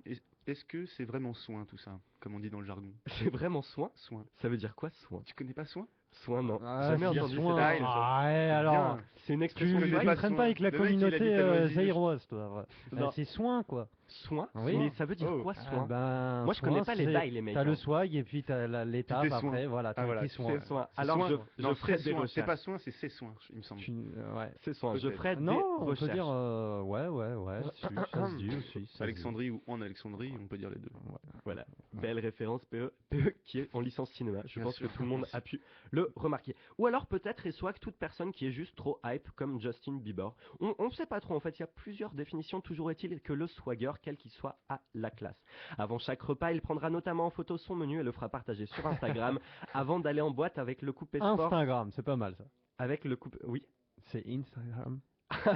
Est-ce que c'est vraiment soin tout ça, comme on dit dans le jargon? C'est vraiment soin? Soin. Ça veut dire quoi soin? Tu connais pas soin? Soin non. Ah, Jamais c'est entendu soin. cette style, Ah ouais, alors. Bien. C'est une Tu expression connais du pas ne web. traînes soin. pas avec la Le mec, il a dit communauté tellement zaïroise, toi. Non. C'est soin, quoi. Soin? Oui. Mais ça veut dire Oh. quoi Ah, soin? ben, Moi je soin, connais pas les c'est- bails les mecs. T'as hein. le swag et puis t'as l'étape Tu fais soin. après, voilà, Ah, t'as voilà, tes tu soins. C'est soin. C'est Alors soin. je Non, ferai c'est des soin. C'est recherches. pas soin, c'est soin, il me semble. Ouais. C'est soin. Je Peut-être. ferai des Non, on peut recherches. dire ouais, ça se dit aussi. ça se Alexandrie ou en Alexandrie, on peut dire les deux. Voilà, belle référence PE qui est en licence cinéma. Je Bien pense sûr. que tout le monde a pu le remarquer. Ou alors peut-être et soit que toute personne qui est juste trop hype comme Justin Bieber. On ne sait pas trop en fait, il y a plusieurs définitions. Toujours est-il que le swagger, quel qu'il soit, a la classe. Avant chaque repas, il prendra notamment en photo son menu et le fera partager sur Instagram avant d'aller en boîte avec le coupé dit. sport. Instagram, c'est pas mal ça. Avec le coupé... Oui. C'est Instagram.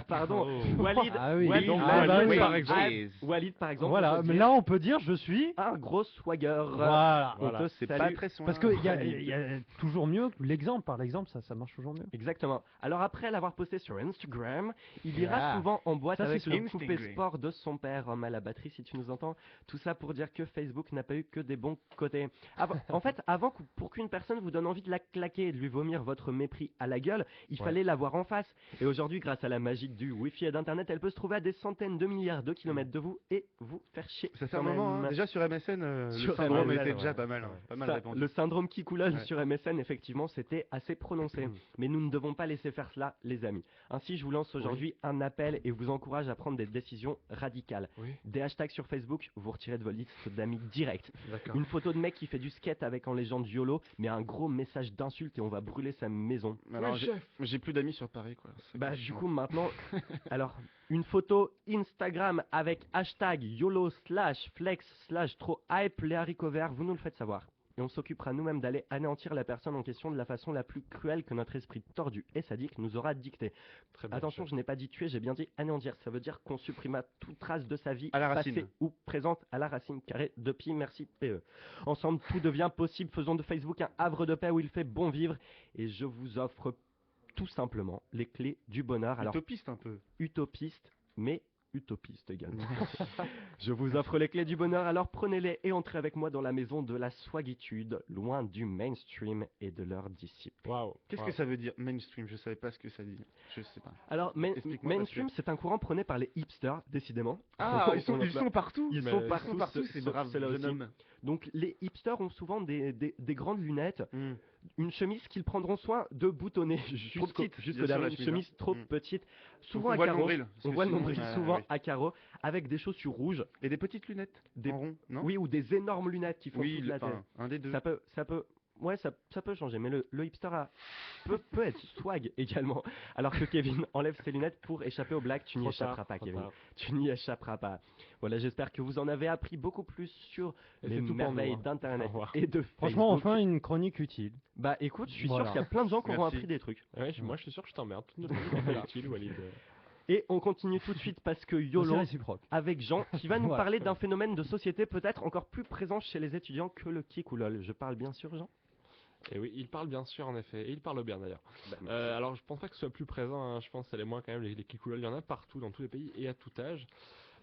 Pardon, Oh. Walid, Ah oui, Walid, donc, Walid, bah oui. par exemple, Walid, par exemple, on Voilà, peut mais dire là on peut dire je suis. un gros swagger. Voilà. On te C'est salue. pas très soin. Parce qu'il y a toujours mieux, l'exemple par l'exemple, ça marche toujours mieux. Exactement. Alors après l'avoir posté sur Instagram, il ira Yeah. souvent en boîte Ça, c'est avec sûr. le coupé Instagram. sport de son père, homme à la batterie si tu nous entends. Tout ça pour dire que Facebook n'a pas eu que des bons côtés. En fait, avant pour qu'une personne vous donne envie de la claquer et de lui vomir votre mépris à la gueule, il Ouais. fallait la voir en face. Et aujourd'hui, grâce à la magie du Wi-Fi et d'Internet, elle peut se trouver à des centaines de milliards de kilomètres de vous et vous faire chier. Ça fait un quand moment, même. hein. Déjà sur MSN, Sur le syndrome MSN, était déjà ouais. pas mal, hein. Ouais. Pas mal Ça, répandu. le syndrome qui coulole Ouais. sur MSN, effectivement, c'était assez prononcé. Mais nous ne devons pas laisser faire cela, les amis. Ainsi, je vous lance aujourd'hui un appel et vous encourage à prendre des décisions radicales. Oui, Des hashtags sur Facebook, vous retirez de vos listes d'amis direct. d'accord. Une photo de mec qui fait du skate avec en légende YOLO, mais un gros message d'insulte et on va brûler sa maison. Alors, Ouais, chef. j'ai plus d'amis sur Paris, quoi. C'est Bah, pas du chiant. coup, maintenant, alors, une photo Instagram avec hashtag YOLO /flex /trop hype, les haricots verts, vous nous le faites savoir. Et on s'occupera nous-mêmes d'aller anéantir la personne en question de la façon la plus cruelle que notre esprit tordu et sadique nous aura dicté. Très bien, Attention, chef. je n'ai pas dit tuer, j'ai bien dit anéantir. Ça veut dire qu'on supprima toute trace de sa vie À la passée racine. ou présente à la racine. Carré de pi, merci PE. Ensemble, tout devient possible. Faisons de Facebook un havre de paix où il fait bon vivre. Et je vous offre tout simplement les clés du bonheur. Alors, Utopiste un peu. utopiste, mais utopiste également. Je vous offre les clés du bonheur, alors prenez-les et entrez avec moi dans la maison de la swagitude, loin du mainstream et de leurs disciples. Waouh. Qu'est-ce waouh. que ça veut dire mainstream? Je savais pas ce que ça dit. Je sais pas. Alors, Explique-moi, mainstream, c'est un courant prôné par les hipsters, décidément. Ah, On ils l'emploie. sont partout. Ils Mais sont ils partout, c'est sauf brave, ceux-là jeune aussi. homme. Donc, les hipsters ont souvent des grandes lunettes, Hmm. une chemise qu'ils prendront soin de boutonner Trop jusqu'au petite, jusqu'au bien sûr, dernier, la une chemise, chemise hein. trop Mm. petite, souvent on à voit le carreaux. nombril, parce On que voit le sinon, nombril ah, souvent oui. à carreaux, avec des chaussures rouges, Et des petites lunettes des en rond, non? oui, ou des énormes lunettes qui font Oui, toute la tête. enfin, un des deux. Ça peut, ouais, ça peut changer, mais le hipster peut être swag également. Alors que Kevin enlève ses lunettes pour échapper aux blagues, tu n'y Trop échapperas tard, pas, trop Kevin. tard. Tu n'y échapperas pas. Voilà, j'espère que vous en avez appris beaucoup plus sur Et les c'est tout pour merveilles nous, hein. d'Internet Au revoir. et de Franchement, Facebook. enfin une chronique utile. Bah écoute, je suis Voilà. sûr qu'il y a plein de gens qui auront Merci. appris des trucs. Ouais, moi je suis sûr que je t'emmerde. Toute notre vie, on fait utile, Walid. Et on continue tout de suite parce que C'est YOLO, réciproque. avec Jean, qui va nous Voilà. parler d'un phénomène de société peut-être encore plus présent chez les étudiants que le kick ou lol. Je parle bien sûr, Jean. Et oui, il parle bien sûr en effet, et il parle bien d'ailleurs. Bah, Alors je pense pas que ce soit plus présent, hein. Je pense que ça l'est moins quand même, les kikoulols, il y en a partout dans tous les pays et à tout âge.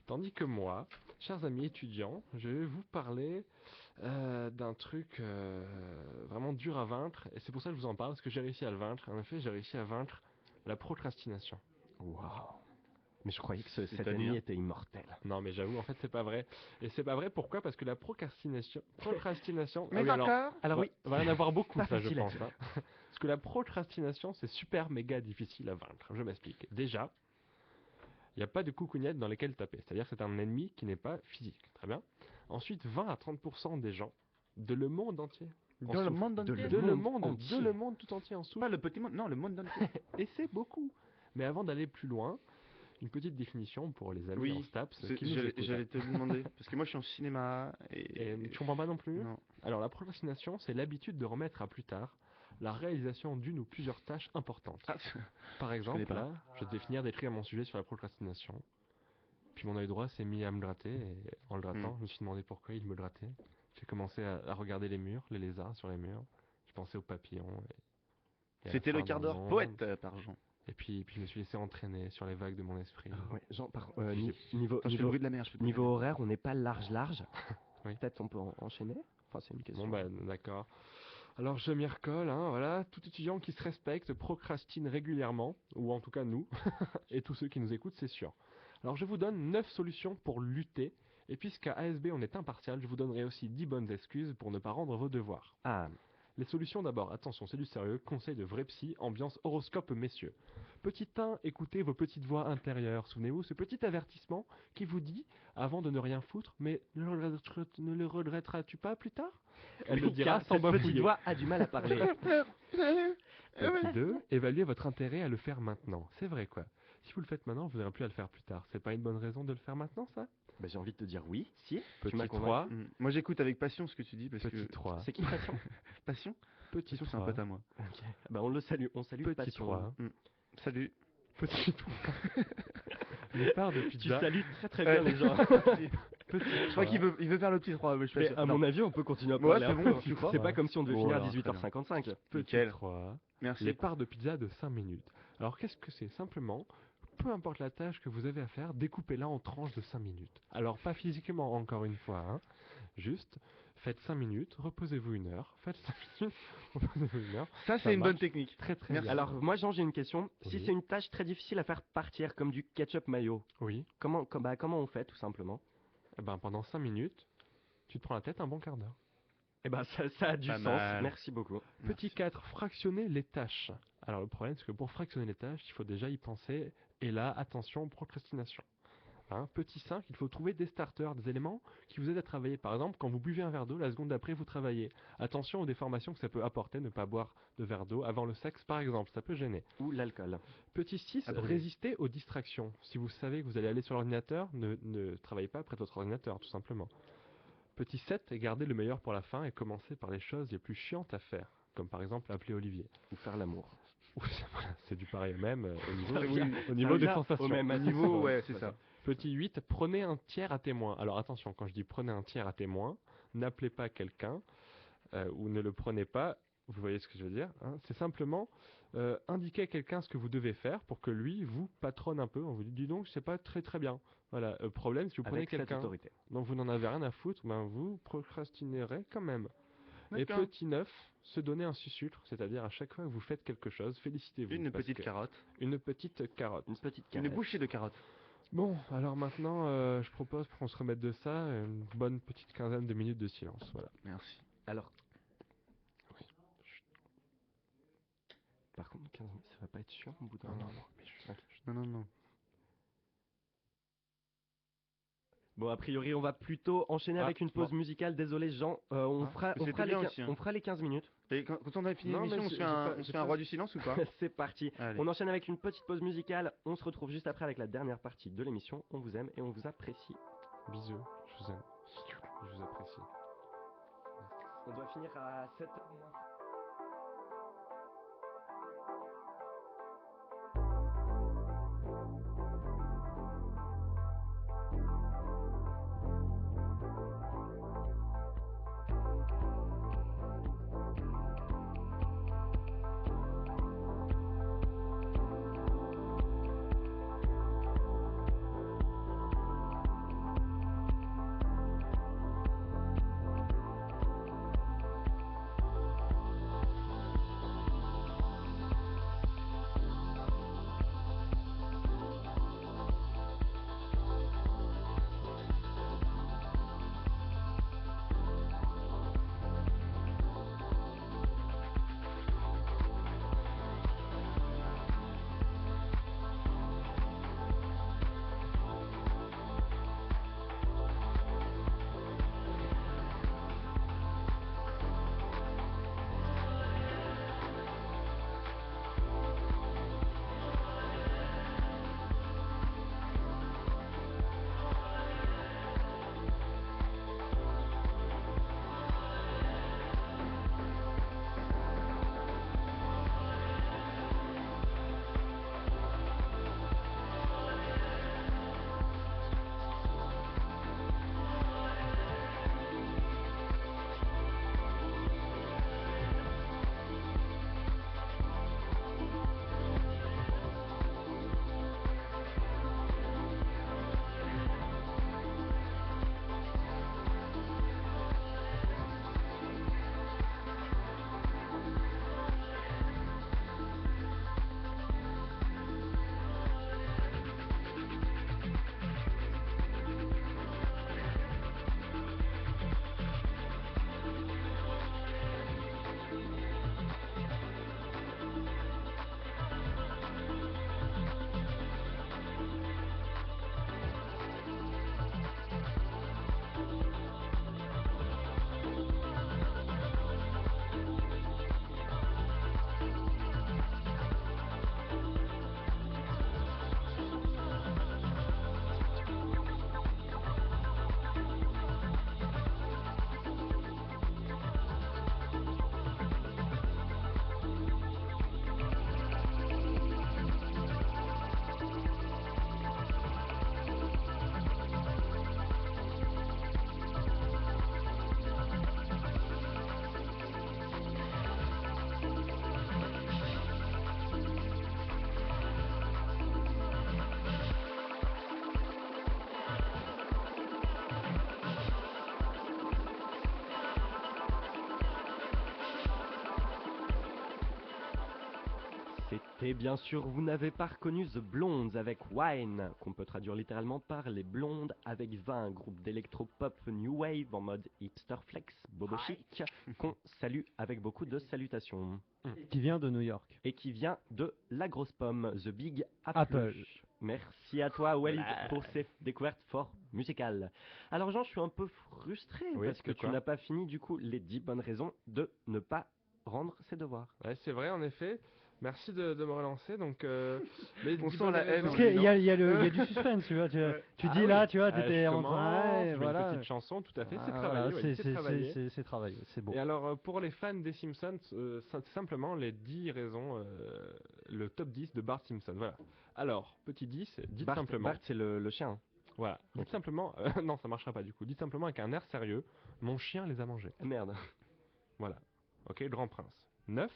Tandis que moi, chers amis étudiants, je vais vous parler d'un truc vraiment dur à vaincre, et c'est pour ça que je vous en parle, parce que j'ai réussi à le vaincre. En effet, j'ai réussi à vaincre la procrastination. Waouh. Mais je croyais que cet C'est-à-dire ennemi était immortel. Non mais j'avoue, en fait c'est pas vrai. Et c'est pas vrai, pourquoi? Parce que la procrastination... Mais ah oui, alors, Alors oui, va y en avoir beaucoup, Pas ça, je facile à pense. Hein. Parce que la procrastination, c'est super méga difficile à vaincre. Je m'explique. Déjà, il n'y a pas de coucougnette dans lesquelles taper. C'est-à-dire que c'est un ennemi qui n'est pas physique. Très bien. Ensuite, 20 à 30% des gens de le monde entier. en Dans le souffrent. monde De entier. le De le monde monde, entier. de le monde tout entier en souffre. Pas le petit monde, non, le monde entier. Et c'est beaucoup. Mais avant d'aller plus loin, une petite définition pour les amis Oui, en STAPS C'est- qui nous J'allais écoutent. j'allais te le demander. Parce que moi je suis en cinéma Et tu comprends pas non plus? Non. Alors la procrastination, c'est l'habitude de remettre à plus tard la réalisation d'une ou plusieurs tâches importantes. Ah, Par exemple, pas. là, je vais définir d'écrire mon sujet sur la procrastination. Puis mon œil droit s'est mis à me gratter, et en le grattant, je me suis demandé pourquoi il me grattait. J'ai commencé à regarder les murs, les lézards sur les murs. J'ai pensé aux papillons. Et à la C'était le fin quart d'un d'heure monde. poète par Jean. Et puis je me suis laissé entraîner sur les vagues de mon esprit. Ouais, Jean, J'ai- niveau, Attends, je fais le bruit de la mer. je fais le bruit de la niveau mer. horaire, on n'est pas large. Oui. Peut-être on peut enchaîner. Enfin, c'est une question. Bon bah d'accord. Alors je m'y recolle, hein, voilà. Tout étudiant qui se respecte procrastine régulièrement, ou en tout cas nous, et tous ceux qui nous écoutent, c'est sûr. Alors je vous donne 9 solutions pour lutter, et puisqu'à ASB on est impartial, je vous donnerai aussi 10 bonnes excuses pour ne pas rendre vos devoirs. Ah, Les solutions d'abord, attention, c'est du sérieux, conseil de vrai psy, ambiance horoscope messieurs. Petit 1, écoutez vos petites voix intérieures. Souvenez-vous, ce petit avertissement qui vous dit, avant de ne rien foutre, mais ne le regretteras-tu pas plus tard? Elle le oui, dira car sans cette petite bafouiller. voix a du mal à parler. Petit 2, évaluez votre intérêt à le faire maintenant. C'est vrai quoi. Si vous le faites maintenant, vous n'aurez plus à le faire plus tard. C'est pas une bonne raison de le faire maintenant, ça? Bah, j'ai envie de te dire oui, si. Petit m'as 3, Moi j'écoute avec passion ce que tu dis parce petit que 3, C'est qui Passion? passion, petit passion c'est un 3, pote à moi. Ok. Bah, on le salue, petit Passion. 3, Salut. Petit 3. Les parts de Tu pizza. salues très très bien les gens. Petit Je crois qu'il veut faire le petit 3, mais je suis pas Mais sûr. à Non. mon avis, on peut continuer à Ouais, parler c'est après. bon, tu crois C'est pas Ouais. comme si on devait Bon, finir à alors, très bien. 18h55. Petit Nickel. 3. Merci. Les parts de pizza de 5 minutes. Alors qu'est-ce que c'est? Simplement, peu importe la tâche que vous avez à faire, découpez-la en tranches de 5 minutes. Alors pas physiquement encore une fois, hein. Juste, faites 5 minutes, reposez-vous 1 heure, faites 5 minutes, reposez-vous 1 heure. Ça, Ça c'est une bonne marche. technique. Très très Merci. bien. Alors moi Jean, j'ai une question. Si Oui. c'est une tâche très difficile à faire partir, comme du ketchup mayo, Oui, comment on fait tout simplement? eh ben, pendant 5 minutes, tu te prends la tête un bon quart d'heure. Eh ben ça a du Pas sens. mal. Merci beaucoup. Petit 4, fractionner les tâches. Alors le problème, c'est que pour fractionner les tâches, il faut déjà y penser. Et là, attention, procrastination. Hein, petit 5, il faut trouver des starters, des éléments qui vous aident à travailler. Par exemple, quand vous buvez un verre d'eau, la seconde d'après, vous travaillez. Attention aux déformations que ça peut apporter, ne pas boire de verre d'eau avant le sexe, par exemple, ça peut gêner. Ou l'alcool. Petit 6, À brûler. résister aux distractions. Si vous savez que vous allez aller sur l'ordinateur, ne travaillez pas près de votre ordinateur, tout simplement. Petit 7, gardez le meilleur pour la fin et commencez par les choses les plus chiantes à faire, comme par exemple appeler Olivier. Ou faire l'amour. Oui, voilà, c'est du pareil au même au niveau, Ça revient- au niveau des revient sensations. au même Niveau, ouais, c'est ça. Petit 8, prenez un tiers à témoin. Alors attention, quand je dis prenez un tiers à témoin, n'appelez pas quelqu'un ou ne le prenez pas, vous voyez ce que je veux dire, hein. C'est simplement indiquer à quelqu'un ce que vous devez faire pour que lui vous patronne un peu. On vous dit, dis donc, c'est pas très très bien. Voilà, problème, si vous prenez Avec cette quelqu'un autorité. dont vous n'en avez rien à foutre, ben vous procrastinerez quand même. Et D'accord. petit 9, se donner un sucre, c'est-à-dire à chaque fois que vous faites quelque chose, félicitez-vous. Une parce petite que- carotte. Une petite carotte. Une petite Une caresse. bouchée de carotte. Bon, alors maintenant, je propose pour qu'on se remette de ça, une bonne petite quinzaine de minutes de silence. Voilà. Merci. Alors. Oui. Chut. Par contre, 15 minutes, ça va pas être chiant au bout d'un Non, non, moment. Non, non, non. Bon, a priori, on va plutôt enchaîner Ah, avec une pause musicale. Désolé, Jean. On Ah, fera, mais c'était bien aussi, hein. on fera les 15 minutes. Et quand on a fini Non, l'émission, mais on se j'ai fait un, pas- on se j'ai fait un pas- roi du silence ou pas? C'est parti. Allez. On enchaîne avec une petite pause musicale. On se retrouve juste après avec la dernière partie de l'émission. On vous aime et on vous apprécie. Bisous, je vous aime. Je vous apprécie. On doit finir à 7h. Et bien sûr, vous n'avez pas reconnu The Blondes avec Wine, qu'on peut traduire littéralement par les blondes avec vin, groupe d'électropop new wave en mode hipster flex, bobo chic, qu'on salue avec beaucoup de salutations. Qui vient de New York. Et qui vient de la grosse pomme, The Big Apple. Apple. Merci à toi, Walid, pour ces découvertes fort musicales. Alors Jean, je suis un peu frustré Oui, parce que de tu quoi n'as pas fini du coup les 10 bonnes raisons de ne pas rendre ses devoirs. Ouais, c'est vrai, en effet. Merci de me relancer. Donc, les On 10 sent bonnes la haine raisons- Parce qu'il y a, il y a du suspense, tu vois. Tu Ah dis oui. là, tu vois, Ah, t'étais je en train. commence, ouais, je mets voilà. une petite chanson, tout à fait. C'est Ah, travaillé. voilà, ouais, c'est travaillé. c'est travaillé, c'est beau. Et alors, pour les fans des Simpsons, simplement les 10 raisons, le top 10 de Bart Simpson. Voilà. Alors, petit 10, dites Bart, simplement. Bart, c'est le chien. Voilà. Dites simplement. Non, ça marchera pas du coup. Dites simplement avec un air sérieux. Mon chien les a mangés. Ah, merde. Voilà. Ok, le Grand Prince. 9.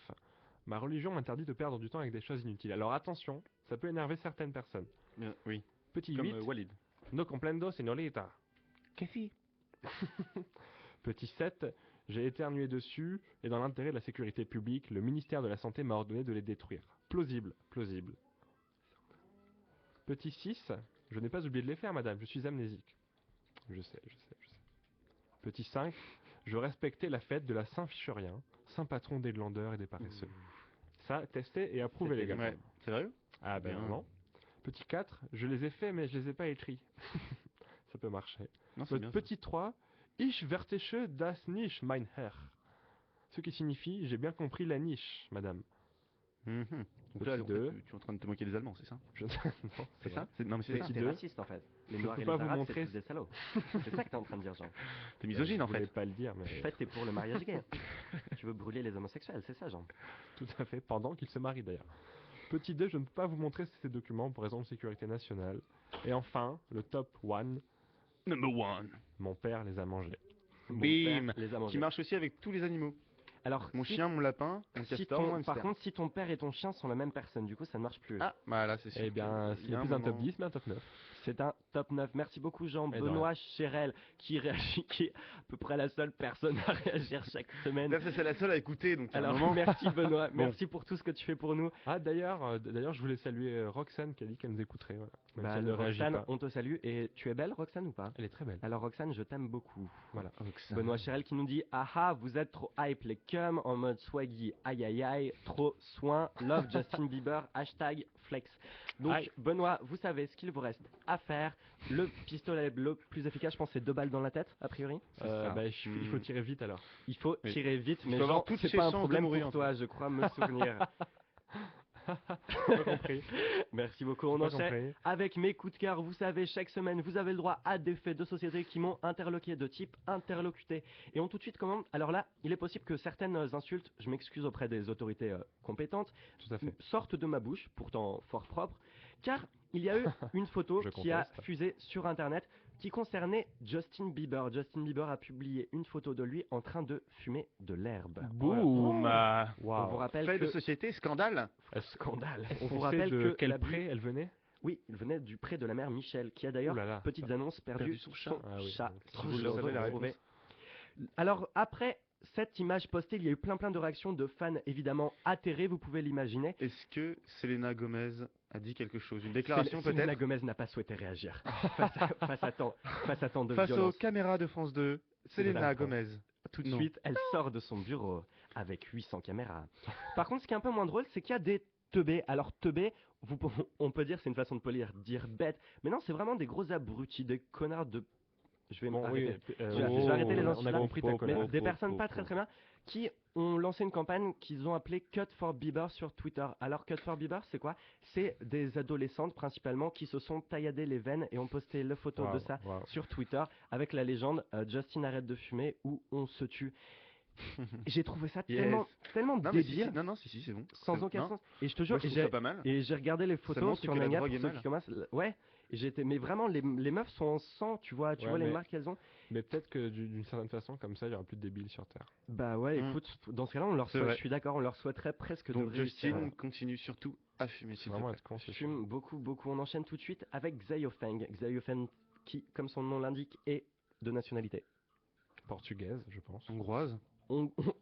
Ma religion m'interdit de perdre du temps avec des choses inutiles. Alors attention, ça peut énerver certaines personnes. Bien, oui, Petit comme 8. Walid. No comprendo, señorita. Qu'est-ce Petit 7. J'ai éternué dessus et dans l'intérêt de la sécurité publique, le ministère de la Santé m'a ordonné de les détruire. Plausible, plausible. Petit 6. Je n'ai pas oublié de les faire, madame, je suis amnésique. Je sais. Petit 5. Je respectais la fête de la Saint-Fichurien, saint patron des glandeurs et des paresseux. Ça, testé et approuvé, les gars. Ouais, sérieux? Ah ben Bien. non. Petit 4, je les ai faits mais je les ai pas écrits. Ça peut marcher. Non, c'est bien. Petit 3, ich vertische das nicht, mein Herr. Ce qui signifie, j'ai bien compris la niche, madame. Ça. Mhm. Donc Petit là, en fait, deux. tu es en train de te moquer des Allemands, c'est ça? Je... non, C'est vrai. ça? Non, mais c'est ça. Petit T'es deux. raciste en fait. Les Je Noirs peux et pas les vous Arabes, montrer c'est tous des salauds. C'est ça que t'es en train de dire, Jean. T'es misogyne, en Je voulais fait. pas le dire, mais En fait, t'es pour le mariage gay. Tu veux brûler les homosexuels, c'est ça, Jean. tout à fait, pendant qu'ils se marient d'ailleurs. Petit 2, je ne peux pas vous montrer ces documents pour raison de sécurité nationale. Et enfin, le top 1, Number one. mon père les a mangés. Mon Bim. père les a mangés. Qui marche aussi avec tous les animaux. Alors, Mon si- chien, mon lapin, mon si castor, mon ton, hamster. par contre, si ton père et ton chien sont la même personne, du coup, ça ne marche plus. Ah, bah là, c'est sûr. Eh bien, qu'il ce y a n'est plus un top moment- 10, mais un top 9. C'est un top 9. Merci beaucoup, Jean. Et de Benoît Chérel, qui réagit, qui est à peu près la seule personne à réagir chaque semaine. Là, c'est la seule à écouter, donc à un Alors, moment. merci Benoît, merci pour tout ce que tu fais pour nous. Ah, d'ailleurs, je voulais saluer Roxane qui a dit qu'elle nous écouterait. Voilà. Même Bah, si elle ne réagit Roxane, pas. on te salue. Et tu es belle, Roxane, ou pas? Elle est très belle. Alors, Roxane, je t'aime beaucoup. Voilà. Benoît Chérel qui nous dit: ah ah, vous êtes trop hype les cums en mode swaggy, aïe aïe aïe, trop soin, love Justin Bieber, hashtag flex. Donc, Aïe. Benoît, vous savez ce qu'il vous reste à faire. Le pistolet le plus efficace, je pense, c'est 2 balles dans la tête, a priori. ça. Bah, il faut tirer vite alors. Il faut Oui. tirer vite, Il mais faut avoir Jean, toutes c'est ses pas un chances de problème mourir, pour en toi, je crois me souvenir. Pas compris. Merci beaucoup, on Pas enchaîne compris. avec mes coups de cœur. Vous savez, chaque semaine, vous avez le droit à des faits de société qui m'ont interloqué, de type interlocuté. Et on tout de suite commande. Alors là, il est possible que certaines insultes, je m'excuse auprès des autorités compétentes, Tout à fait. sortent de ma bouche, pourtant fort propre, car il y a eu une photo Je qui a conteste. fusé sur Internet qui concernait Justin Bieber. Justin Bieber a publié une photo de lui en train de fumer de l'herbe. Boum. On vous Waouh. rappelle Fait que... de société, scandale. Scandale. On On vous sait rappelle de que quel l'abus- prêt elle venait? Oui, il venait du pré de la mère Michel, qui a d'ailleurs, Ouh là là, petite ça- annonce, perdu son chat. Ah oui, chat. donc, Si trop vous je le savais la retrouvez. réponse. Alors, après cette image postée, il y a eu plein de réactions de fans évidemment atterrés, vous pouvez l'imaginer. Est-ce que Selena Gomez a dit quelque chose? Une déclaration Selena peut-être? Gomez n'a pas souhaité réagir face à tant de Face aux violence. caméras de France 2, Selena Attends. Gomez. Tout de Non. suite, elle sort de son bureau avec 800 caméras. Par contre, ce qui est un peu moins drôle, c'est qu'il y a des teubés. Alors, teubés, on peut dire, c'est une façon de polir, dire bête. Mais non, c'est vraiment des gros abrutis, des connards de... Je vais Bon, m'arrêter. oui, Je vais arrêter les on insultes a là. compris ta Mais colère. des personnes pas très bien qui ont lancé une campagne qu'ils ont appelée Cut for Bieber sur Twitter. Alors Cut for Bieber, c'est quoi? C'est des adolescentes principalement qui se sont tailladées les veines et ont posté la photo de Waouh, ça waouh. sur Twitter avec la légende Justin arrête de fumer ou on se tue. J'ai trouvé ça Yes. tellement Non, mais si, débile, si, non, si, c'est bon. sans C'est- aucun non, sens. Et je te Moi, jure, je trouve ça pas mal. et j'ai regardé les photos montre sur que la Nanya drogue pour est ceux mal. qui commencent. Ouais, et j'étais, mais vraiment les meufs sont en sang, tu vois Ouais, les mais- marques qu'elles ont. Mais peut-être que d'une certaine façon, comme ça, il y aura plus de débiles sur Terre. Bah ouais, Mm. écoute, dans ce cas-là, on leur C'est souhaite, vrai. je suis d'accord, on leur souhaiterait presque de Donc réussir. Justin continue surtout à fumer, C'est s'il te vraiment plaît. être con, c'est sûr. Fume beaucoup. On enchaîne tout de suite avec Xiaofeng. Xiaofeng qui, comme son nom l'indique, est de nationalité Portugaise, je pense. Hongroise.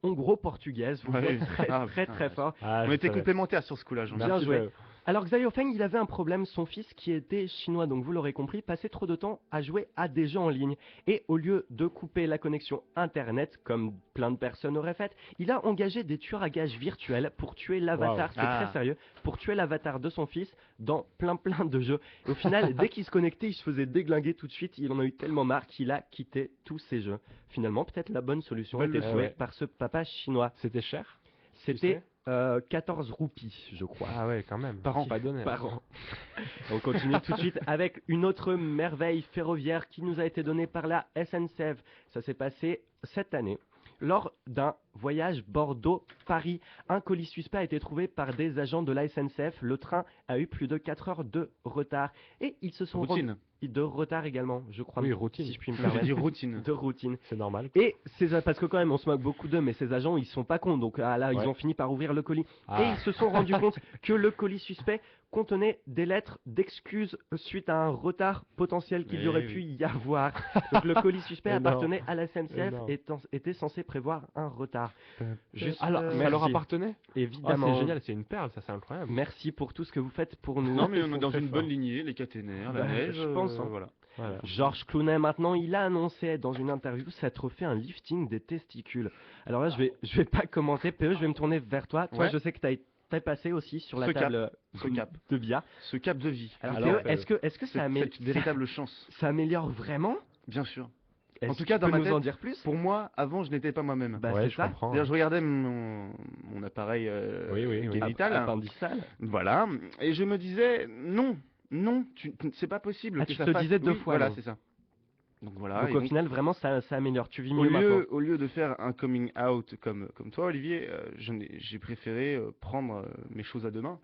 hongro-portugaise. Vous Ouais. êtes très Ah, très putain, très ouais. fort. Ah, On je était savais. complémentaires sur ce coup-là, Jean. Bien Merci, joué. Joël. Alors Xiao Feng, il avait un problème, son fils qui était chinois, donc vous l'aurez compris, passait trop de temps à jouer à des jeux en ligne. Et au lieu de couper la connexion internet, comme plein de personnes auraient fait, il a engagé des tueurs à gages virtuels pour tuer l'avatar, Wow. c'est Ah. très sérieux, pour tuer l'avatar de son fils dans plein de jeux. Et au final, dès qu'il se connectait, il se faisait déglinguer tout de suite, il en a eu tellement marre qu'il a quitté tous ces jeux. Finalement, peut-être la bonne solution Bonne était leçon. trouvée Ouais. par ce papa chinois. C'était cher? C'était 14 roupies, je crois. Ah ouais, quand même. Par an. Pas donné. Par an. On continue tout de suite avec une autre merveille ferroviaire qui nous a été donnée par la SNCF. Ça s'est passé cette année. Lors d'un voyage Bordeaux-Paris, un colis suspect a été trouvé par des agents de la SNCF. Le train a eu plus de 4 heures de retard. Et ils se sont Routine. de retard également, je crois. Oui, routine. Si je puis me J'ai permettre. dit routine. De routine. C'est normal. Et parce que quand même on se moque beaucoup d'eux, mais ces agents ils sont pas cons, donc là Ouais. ils ont fini par ouvrir le colis. Ah. Et ils se sont rendus compte que le colis suspect contenait des lettres d'excuses suite à un retard potentiel qu'il y Eh aurait oui. pu y avoir. Donc le colis suspect Énorme. appartenait à la SNCF Énorme. et était censé prévoir un retard. Juste, Alors, ça merci. leur appartenait? Ah, Évidemment. c'est génial, c'est une perle, ça, c'est incroyable. Merci pour tout ce que vous faites pour nous. Non, mais on est dans très une fort. bonne lignée, les caténaires, la Bah, neige. je pense, hein. Voilà. Voilà. Georges Clooney, maintenant, il a annoncé dans une interview s'être fait un lifting des testicules. Alors là, je vais pas commenter. PE, je vais me tourner vers toi. Toi, Ouais. je sais que t'es passé aussi sur la Ce cap. table Ce cap. de billard. Ce cap de vie. Alors, Alors, PE, est-ce que ça, Cette véritable chance, ça améliore vraiment? bien sûr. Est-ce tout que cas, tu dans peux ma nous tête, en dire plus? Pour moi, avant, je n'étais pas moi-même. Bah, Ouais, c'est je ça. comprends. D'ailleurs, je regardais mon appareil Oui. génital. Appendicale. Voilà. Et je me disais, non, c'est pas possible. Ah, que tu ça te fasse- disais deux oui, fois, Voilà, donc. c'est ça. Donc voilà. Donc et au donc, final, vraiment, ça améliore. Tu vis au mieux maintenant. lieu de faire un coming out comme toi, Olivier, j'ai préféré prendre mes choses à deux mains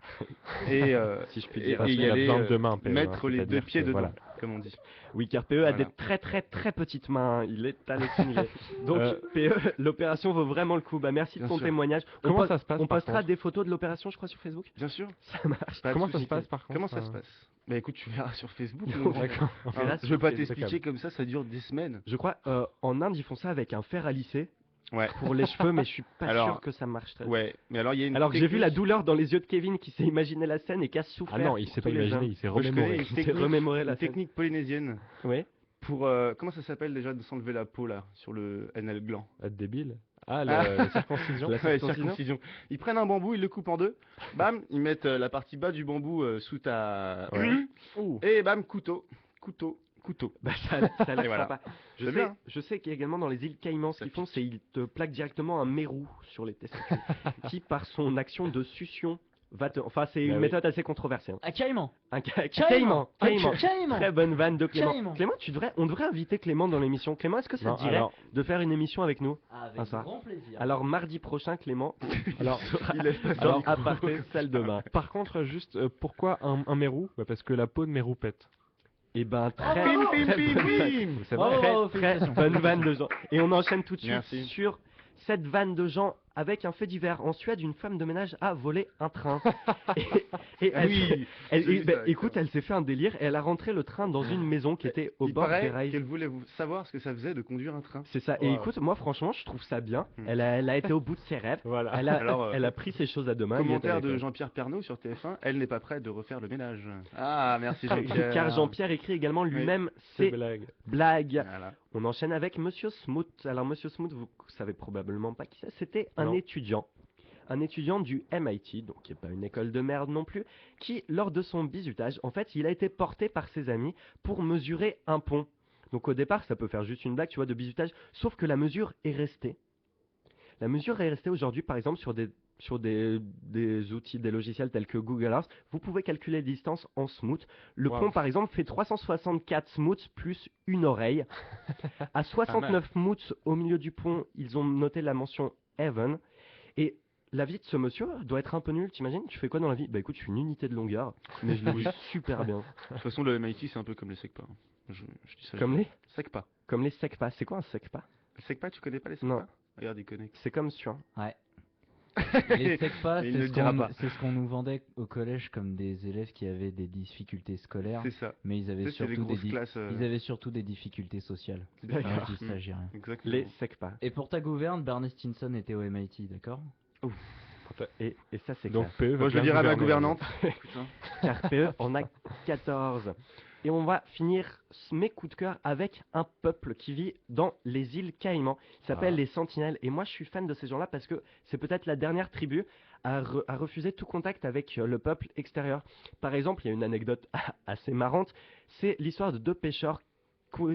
et, Si je puis et, dire. Parce et qu'il y a aller besoin de deux mains, PE, mettre hein, les deux c'est-à-dire pieds que, dedans, voilà. comme on dit. Oui, car PE a Voilà. des très petites mains. Il est à le signaler. Donc Euh, PE, l'opération vaut vraiment le coup. Bah merci de Bien ton sûr. témoignage. Comment po- ça se passe, On par postera contre des photos de l'opération, je crois, sur Facebook. Bien sûr. Ça marche. Pas de Comment ça se souci. passe, par contre Comment ça se passe Bah écoute, tu verras sur Facebook. Donc, mon grand. D'accord. On verra Hein, sur je veux pas Facebook. t'expliquer comme ça dure des semaines. Je crois en Inde ils font ça avec un fer à lisser Ouais. pour les cheveux, mais je suis pas Alors, sûr que ça marche très bien. Ouais, mais alors il y a une Alors que j'ai vu la technique- douleur dans les yeux de Kevin qui s'est imaginé la scène et qui a souffert. Ah non, il s'est pour pas tous les imaginé, uns. il s'est Moi, je connais remémoré. une Il s'est technique- remémoré la une scène. technique polynésienne Oui. pour comment ça s'appelle déjà de s'enlever la peau là sur le anal gland. Être débile. Ah, Ah. la circoncision. La Ouais, circoncision. circoncision. Ils prennent un bambou, ils le coupent en deux. Bam, ils mettent la partie bas du bambou sous ta Ouais. Ouh. et bam couteau. Bah, ça a l'air Et voilà. sympa. C'est bien. Je sais qu'également dans les îles Caïmans, ce Ça qu'ils font, pique. c'est ils te plaquent directement un mérou sur les testicules, qui par son action de succion va te. Enfin, c'est une Bah oui. méthode assez controversée. Hein. Ah, carrément. Un Carrément. Caïman. Carrément. Très bonne vanne de Clément. Carrément. Clément, on devrait inviter Clément dans l'émission. Clément, est-ce que ça Non, te dirait alors, de faire une émission avec nous? Avec Un soir. grand plaisir. Alors mardi prochain, Clément alors, sera Il est pas dans alors, aparté salle de bain. par contre, juste, pourquoi un mérou? Bah, parce que la peau de mérou pète. Et ben très, Bim, Bim, très bim, bonne vanne. bim. Vous savez, Bravo, Très, bravo, très félicitations. bonne vanne de Jean. Et on enchaîne tout de suite Merci. sur cette vanne de Jean avec un fait divers. En Suède, une femme de ménage a volé un train. et Ah elle, oui. elle- j'ai vu bah, ça, écoute, d'accord. elle s'est fait un délire et elle a rentré le train dans une maison qui était au Il bord des paraît rails. qu'elle voulait savoir ce que ça faisait de conduire un train. C'est ça. Et Wow. écoute, moi franchement, je trouve ça bien. Hmm. Elle a été au bout de ses rêves. Voilà. Alors, Elle a pris ses choses à deux mains. et y est Commentaire allée, de quoi. Jean-Pierre Pernaut sur TF1, elle n'est pas prête de refaire le ménage. Ah, merci Car Jean-Pierre. Jean-Pierre écrit également lui-même C'est ses blague. blagues. Voilà. On enchaîne avec Monsieur Smoot. Alors Monsieur Smoot, vous savez probablement pas qui c'est. C'était un Non. étudiant. Un étudiant du MIT, donc qui n'est pas une école de merde non plus, qui, lors de son bizutage, en fait, il a été porté par ses amis pour mesurer un pont. Donc au départ, ça peut faire juste une blague, tu vois, de bizutage, sauf que la mesure est restée. La mesure est restée aujourd'hui, par exemple, sur des outils, des logiciels tels que Google Earth. Vous pouvez calculer les distances en smoot. Le Wow. pont, par exemple, fait 364 smoots plus une oreille. À 69 smoots au milieu du pont, ils ont noté la mention Heaven. Et la vie de ce monsieur doit être un peu nulle, t'imagines? Tu fais quoi dans la vie? Bah écoute, je suis une unité de longueur, mais je le vis super bien. De toute façon, le MIT, c'est un peu comme les SECPA. Je dis ça. Comme les SECPA. SECPA. C'est quoi un SECPA? Les SECPA, tu connais pas les SECPA? Non. Regarde, il connaît. C'est comme sûr. Ouais. Les SECPA, Mais il ne le dira pas. c'est ce qu'on nous vendait au collège comme des élèves qui avaient des difficultés scolaires, C'est ça. mais ils avaient Tu sais, c'est les surtout grosses classes. ils avaient surtout des difficultés sociales. D'accord. Moi, je dis stagiaire. Exactement. Les SECPA. Et pour ta gouverne, Barney Stinson était au MIT, d'accord? Et ça, c'est Donc clair. PE va Moi, je le bien dirai à ma gouverner. gouvernante. Écoute, hein. Car PE, on a 14. Et on va finir mes coups de cœur avec un peuple qui vit dans les îles Caïmans. Il s'appelle les Sentinelles. Et moi, je suis fan de ces gens-là parce que c'est peut-être la dernière tribu à refuser tout contact avec le peuple extérieur. Par exemple, il y a une anecdote assez marrante. C'est l'histoire de 2 pêcheurs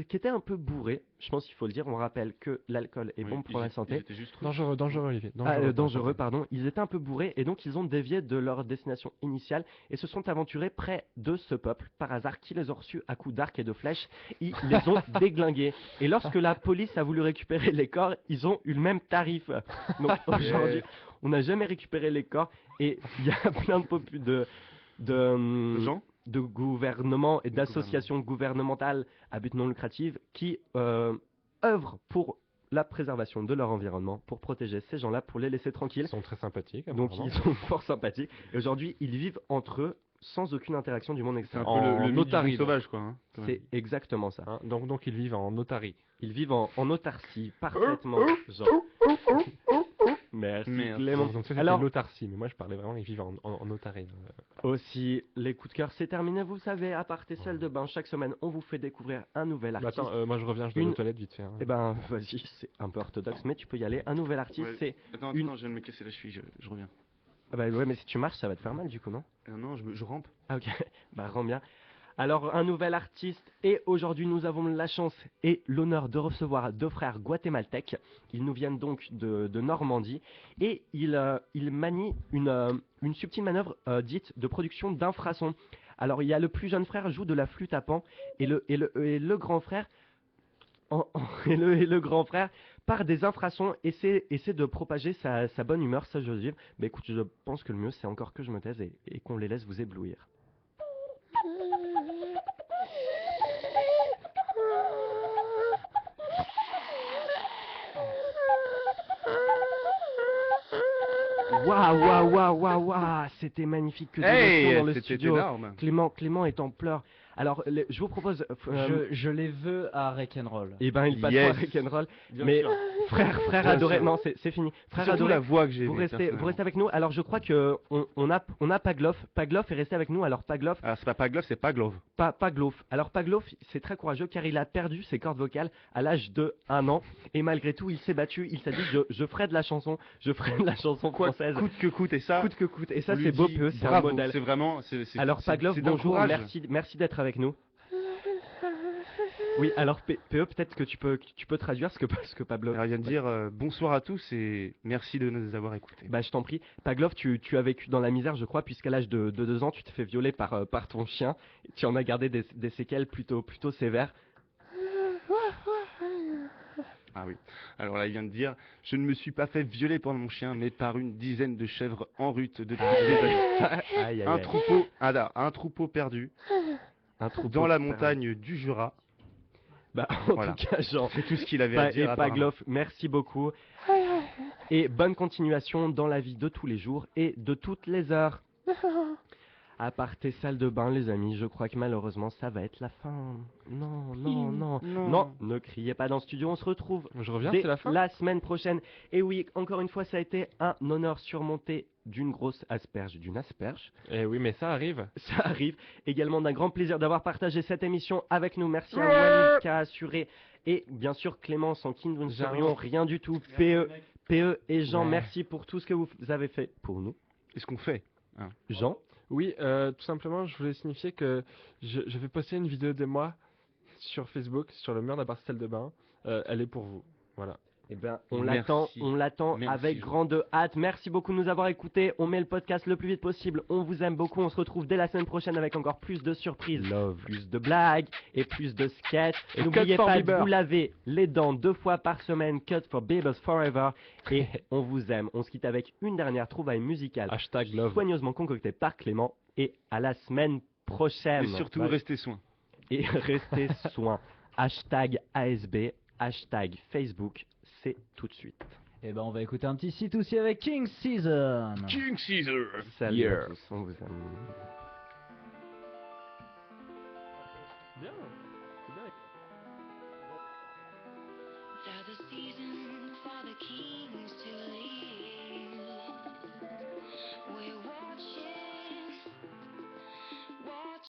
qui étaient un peu bourrés. Je pense qu'il faut le dire. On rappelle que l'alcool est Oui, bon pour ils- la santé. ils étaient juste trop- Dangereux, Olivier. Dangereux, pardon. Ils étaient un peu bourrés et donc ils ont dévié de leur destination initiale et se sont aventurés près de ce peuple, par hasard, qui les a reçus à coups d'arc et de flèches. Ils les ont déglingués. Et lorsque la police a voulu récupérer les corps, ils ont eu le même tarif. Donc aujourd'hui, on n'a jamais récupéré les corps et il y a plein de Jean de gouvernements et d'associations gouvernementales à but non lucratif qui œuvrent pour la préservation de leur environnement, pour protéger ces gens-là, pour les laisser tranquilles. Ils sont très sympathiques. Donc apparemment. ils sont fort sympathiques. Et aujourd'hui, ils vivent entre eux sans aucune interaction du monde C'est un extérieur. peu En le otarie, Midi sauvage, quoi. Hein, quand même. C'est exactement ça. Hein, donc ils vivent en otarie. Ils vivent en autarcie, parfaitement. Genre. Merci Merde. Clément. Donc ça, c'était Alors, l'autarcie, mais moi je parlais vraiment, ils vivent en otarie. aussi, les coups de cœur, c'est terminé. Vous savez, à part tes salles de bain, chaque semaine, on vous fait découvrir un nouvel Mais artiste. attends, moi je reviens, je dois aller aux toilettes vite fait. Hein. Eh ben, vas-y, c'est un peu orthodoxe, mais tu peux y aller. Un nouvel artiste, Ouais. c'est... Attends, une- attends, je viens de me casser la cheville, je reviens. Ah bah ouais, mais si tu marches, ça va te faire mal du coup, non? Non, je rampe. Ah ok, bah rends bien. Alors, un nouvel artiste, et aujourd'hui nous avons la chance et l'honneur de recevoir 2 frères guatémaltèques. Ils nous viennent donc de Normandie, et ils manient une subtile manœuvre dite de production d'infrasons. Alors, il y a le plus jeune frère joue de la flûte à pan, et le grand frère... et le grand frère par des infrasons essaie de propager sa bonne humeur, sa joie de vivre. Mais écoute, je pense que le mieux c'est encore que je me taise et qu'on les laisse vous éblouir. Waouh, c'était magnifique que de le son dans le C'était studio. énorme. Clément est en pleurs. Alors, je vous propose... Je les veux à Rock'n'Roll. Eh ben, il passe Yes. par rock'n'roll. Bien Mais sûr. frère Bien adoré, sûr. non, c'est fini. Frère Surtout adoré, la voix que j'ai vous aimée, restez personnellement. avec nous. Alors, je crois que on a Pagloff. Pagloff est resté avec nous. Alors, Pagloff, Ah, c'est pas Pagloff, c'est Paglov. Pagloff. Alors, Pagloff, c'est très courageux car il a perdu ses cordes vocales à l'âge de 1 an. Et malgré tout, il s'est battu. Il s'est dit, je ferai de la chanson. Je ferai de la chanson française. Coûte que coûte, et ça, Coûte que coûte. Et ça, on lui c'est beau, dit PE, c'est un bravo, modèle. C'est vraiment... Alors, Pagloff, c'est d'un bonjour, courage. merci d'être avec nous. Oui, alors PE, peut-être que tu peux traduire ce que Pablo... Alors, il vient de dire bonsoir à tous et merci de nous avoir écoutés. Bah, je t'en prie. Pagloff, tu as vécu dans la misère, je crois, puisqu'à l'âge de 2 ans, tu te fais violer par ton chien. Tu en as gardé des séquelles plutôt sévères. Ah oui. Alors là, il vient de dire je ne me suis pas fait violer par mon chien, mais par une dizaine de chèvres en rut depuis des années. Aïe, aïe, Un aïe. troupeau, un troupeau perdu Un troupeau dans la de montagne du Jura. Bah, en Voilà. tout cas, Jean. C'est tout ce qu'il avait à dire. Et apparemment. Pagloff, merci beaucoup. Et bonne continuation dans la vie de tous les jours et de toutes les heures. À part tes salles de bain, les amis, je crois que malheureusement, ça va être la fin. Non, ne criez pas dans le studio, on se retrouve Je reviens, dès c'est la fin. semaine prochaine. Et oui, encore une fois, ça a été un honneur surmonté d'une grosse asperge, d'une asperge. Eh oui, mais ça arrive. Ça arrive. Également d'un grand plaisir d'avoir partagé cette émission avec nous. Merci à Walid qui a assuré. Et bien sûr, Clément, sans qui nous ne serions rien du tout. PE et Jean, Ouais. merci pour tout ce que vous avez fait pour nous. Qu'est-ce qu'on fait Jean, Oui, tout simplement, je voulais signifier que je vais poster une vidéo de moi sur Facebook, sur le mur de la salle de bain. Elle est pour vous. Voilà. eh ben, Merci. on l'attend Merci, avec Jean. grande hâte. Merci beaucoup de nous avoir écoutés. On met le podcast le plus vite possible. On vous aime beaucoup. On se retrouve dès la semaine prochaine avec encore plus de surprises, plus de blagues et plus de sketchs. Et N'oubliez Cut for pas de Bieber. vous laver les dents 2 fois par semaine. Cut for Biebers Forever. Et on vous aime. On se quitte avec une dernière trouvaille musicale Hashtag love. soigneusement concoctée par Clément. Et à la semaine prochaine. Et surtout, Bye. restez soin. Et restez soin. Hashtag ASB, hashtag Facebook, c'est tout de suite. Et ben on va écouter un petit C2C avec King Season. King Caesar. Salut Yeah. à tous, on vous aime.